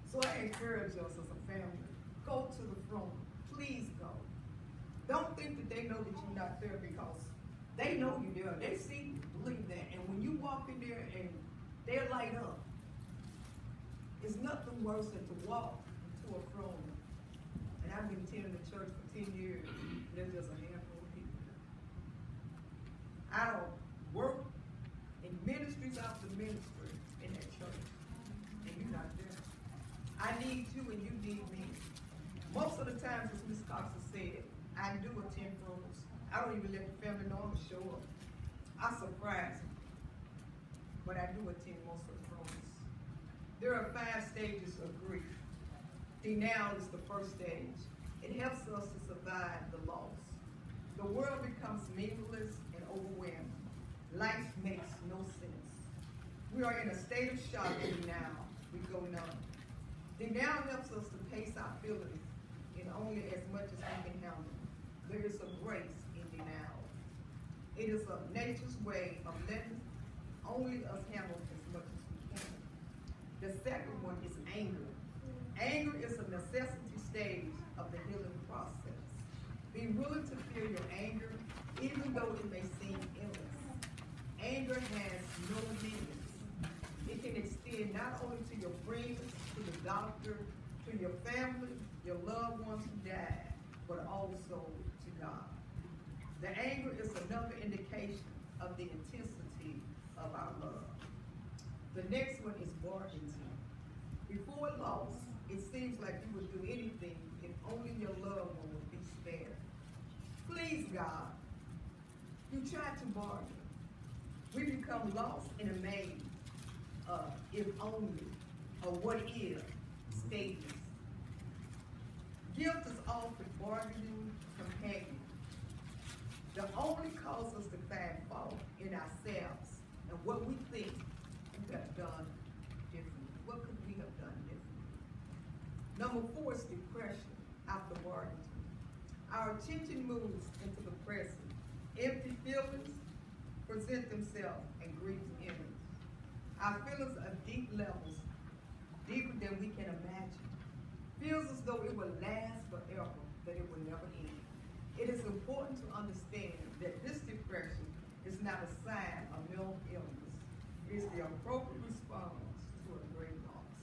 So I encourage us as a family, go to the funeral. Please go. Don't think that they know that you're not there because they know you're there. They see you, believe that. And when you walk in there and they're light up, it's nothing worse than to walk into a funeral. And I've been attending the church for 10 years. There's just a handful of people. I don't work in ministries after ministry in that church. And you're not there. I need you and you need me. Most of the times, as Ms. Cox has said, I do attend funerals. I don't even let the family know I'm gonna show up. I surprise them. But I do attend most of the funerals. There are 5 stages of grief. Denial is the first stage. It helps us to survive the loss. The world becomes meaningless and overwhelming. Life makes no sense. We are in a state of shock and denial. We go numb. Denial helps us to pace our feelings in only as much as we can handle. There is a grace in denial. It is a nature's way of letting only us handle as much as we can. The second one is anger. Anger is a necessity stage of the healing process. Be willing to feel your anger, even though it may seem endless. Anger has no limits. It can extend not only to your friends, to the doctor, to your family, your loved ones who died, but also to God. The anger is another indication of the intensity of our love. The next one is bargaining. Before loss, it seems like you would do anything if only your loved one would be spared. Please, God, you try to bargain. We become lost and amazed if only, or what if, stages. Guilt is often bargaining companion. The only cause us to find fault in ourselves and what we think we have done differently. What could we have done differently? Number 4 is depression after bargaining. Our attention moves into the present. Empty feelings present themselves and grief enters. Our feelings are deep levels, deeper than we can imagine. Feels as though it will last forever, that it will never end. It is important to understand that this depression is not a sign of mental illness. It is the appropriate response to a great loss.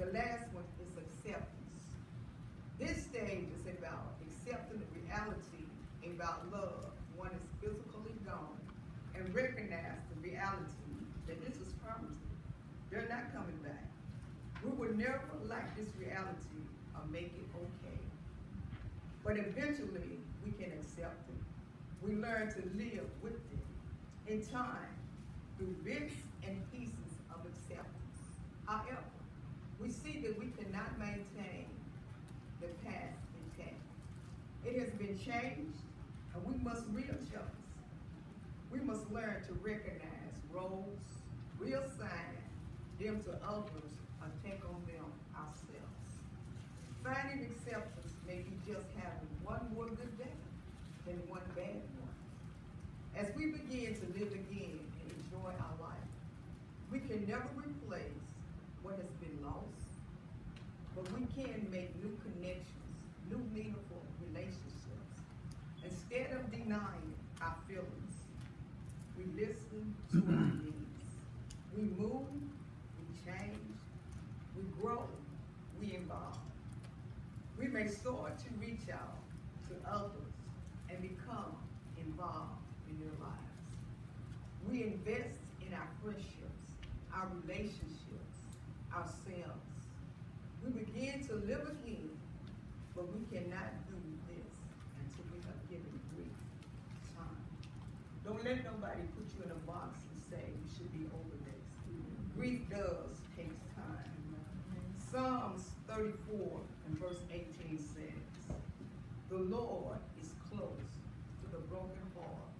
The last one is acceptance. This stage is about accepting the reality about love. One is physically gone, and recognize the reality that this They're not coming back. We would never like this reality or make it okay. But eventually, we can accept it. We learn to live with it in time through bits and pieces of acceptance. However, we see that we cannot maintain the past intact. It has been changed, and we must readjust. We must learn to recognize roles, reassign them to others, or take on them ourselves. Finding acceptance may be just having one more good day than one bad one. As we begin to live again and enjoy our life, we can never replace what has been lost, but we can make new connections, new meaningful relationships. Instead of denying our feelings, we listen to our needs. We move, we change, we grow, we evolve. We may start to reach out to others and become involved in their lives. We invest in our friendships, our relationships, ourselves. We begin to live again, but we cannot do this until we have given grief time. Don't let nobody put you in a box and say you should be over this. Grief does take time. Psalms 34 and verse 18 says, "The Lord is close to the broken heart.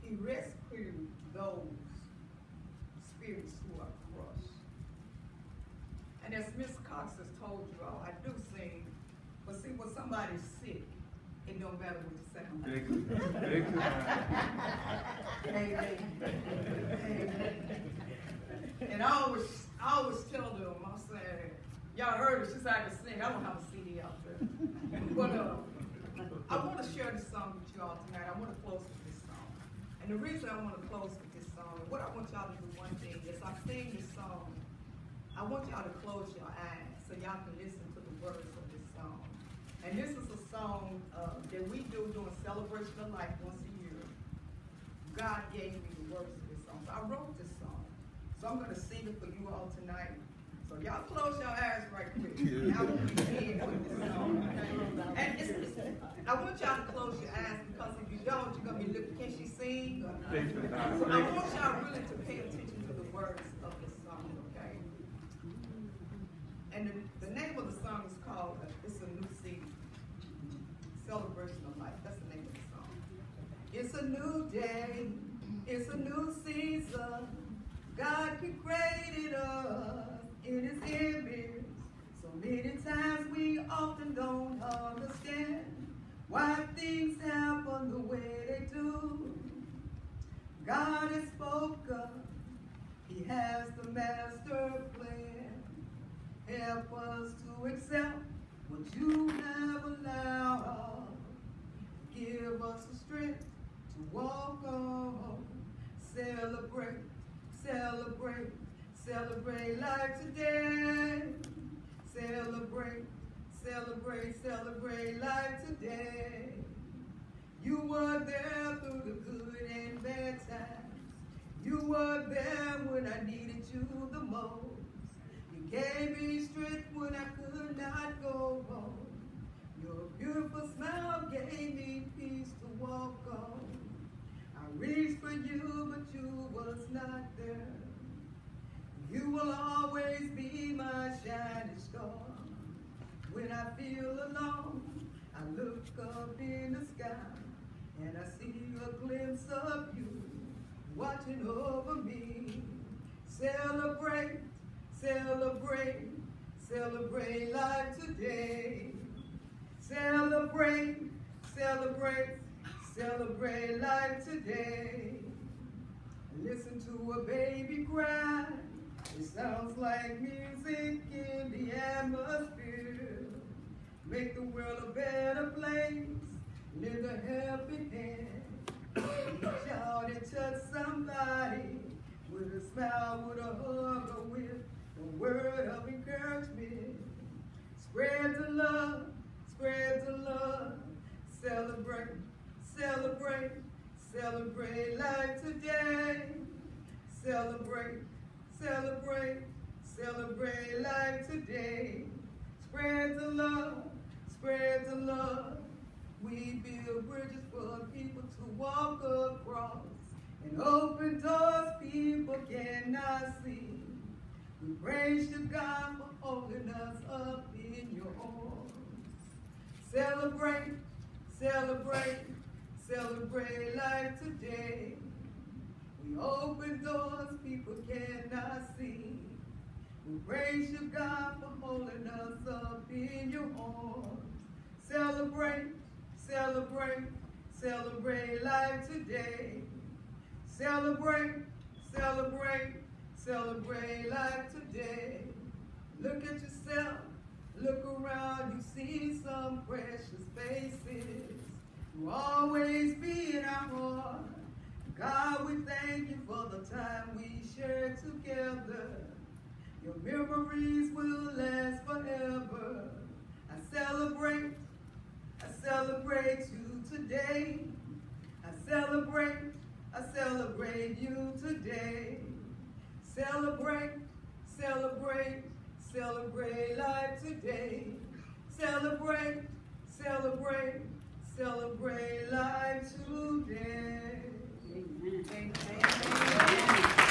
He rescues those spirits who are crushed." And as Miss Cox has told you all, I do sing, but see, when somebody's sick, it don't matter what you sound like. Amen. And I always tell them, I'm saying, y'all heard it, she said I can sing. I don't have a CD out there. But I want to share this song with you all tonight. I want to close with this song. And the reason I want to close with this song, what I want y'all to do one thing, is I sing this song, I want y'all to close your eyes so y'all can listen to the words of this song. And this is a song that we do during Celebration of Life once a year. God gave me the words of this song. So I wrote this song. So I'm going to sing it for you all tonight. So y'all close your eyes right quick. And I want to begin with this song. Okay? And I want y'all to close your eyes because if you don't, you're going to be looking, can she sing? So I want y'all really to pay attention to the words of this song, okay? And the name of the song is called It's a New Season. Celebration of Life. That's the name of the song. It's a new day. It's a new season. God created us in His image. So many times we often don't understand why things happen the way they do. God has spoken. He has the master plan. Help us to accept what you have allowed. Give us the strength to walk on. Celebrate, celebrate, celebrate life today. Celebrate, celebrate, celebrate life today. You were there through the good and bad times. You were there when I needed you the most. You gave me strength when I could not go home. Your beautiful smile gave me peace to walk on. I reached for you, but you was not there. You will always be my shining star. When I feel alone, I look up in the sky, and I see a glimpse of you watching over me. Celebrate, celebrate, celebrate life today. Celebrate, celebrate, celebrate life today. Listen to a baby cry. It sounds like music in the atmosphere. Make the world a better place. Lend a helping hand. Reach out and touch somebody with a smile, with a hug, or with a word of encouragement. Spread the love, spread the love. Celebrate, celebrate, celebrate life today. Celebrate, celebrate, Celebrate life today. Spread the love, spread the love. We build bridges for people to walk across and open doors people cannot see. We praise you, God, for holding us up in your arms. Celebrate, celebrate, celebrate life today. We open doors people cannot see. We praise you, God, for holding us up in your arms. Celebrate, celebrate, celebrate life today. Celebrate, celebrate, celebrate life today. Look at yourself, look around, you see some precious faces. You always be in our heart. God, we thank you for the time we shared together. Your memories will last forever. I celebrate you today. I celebrate you today. Celebrate, celebrate, celebrate life today. Celebrate, celebrate, celebrate life today. Amen. Amen.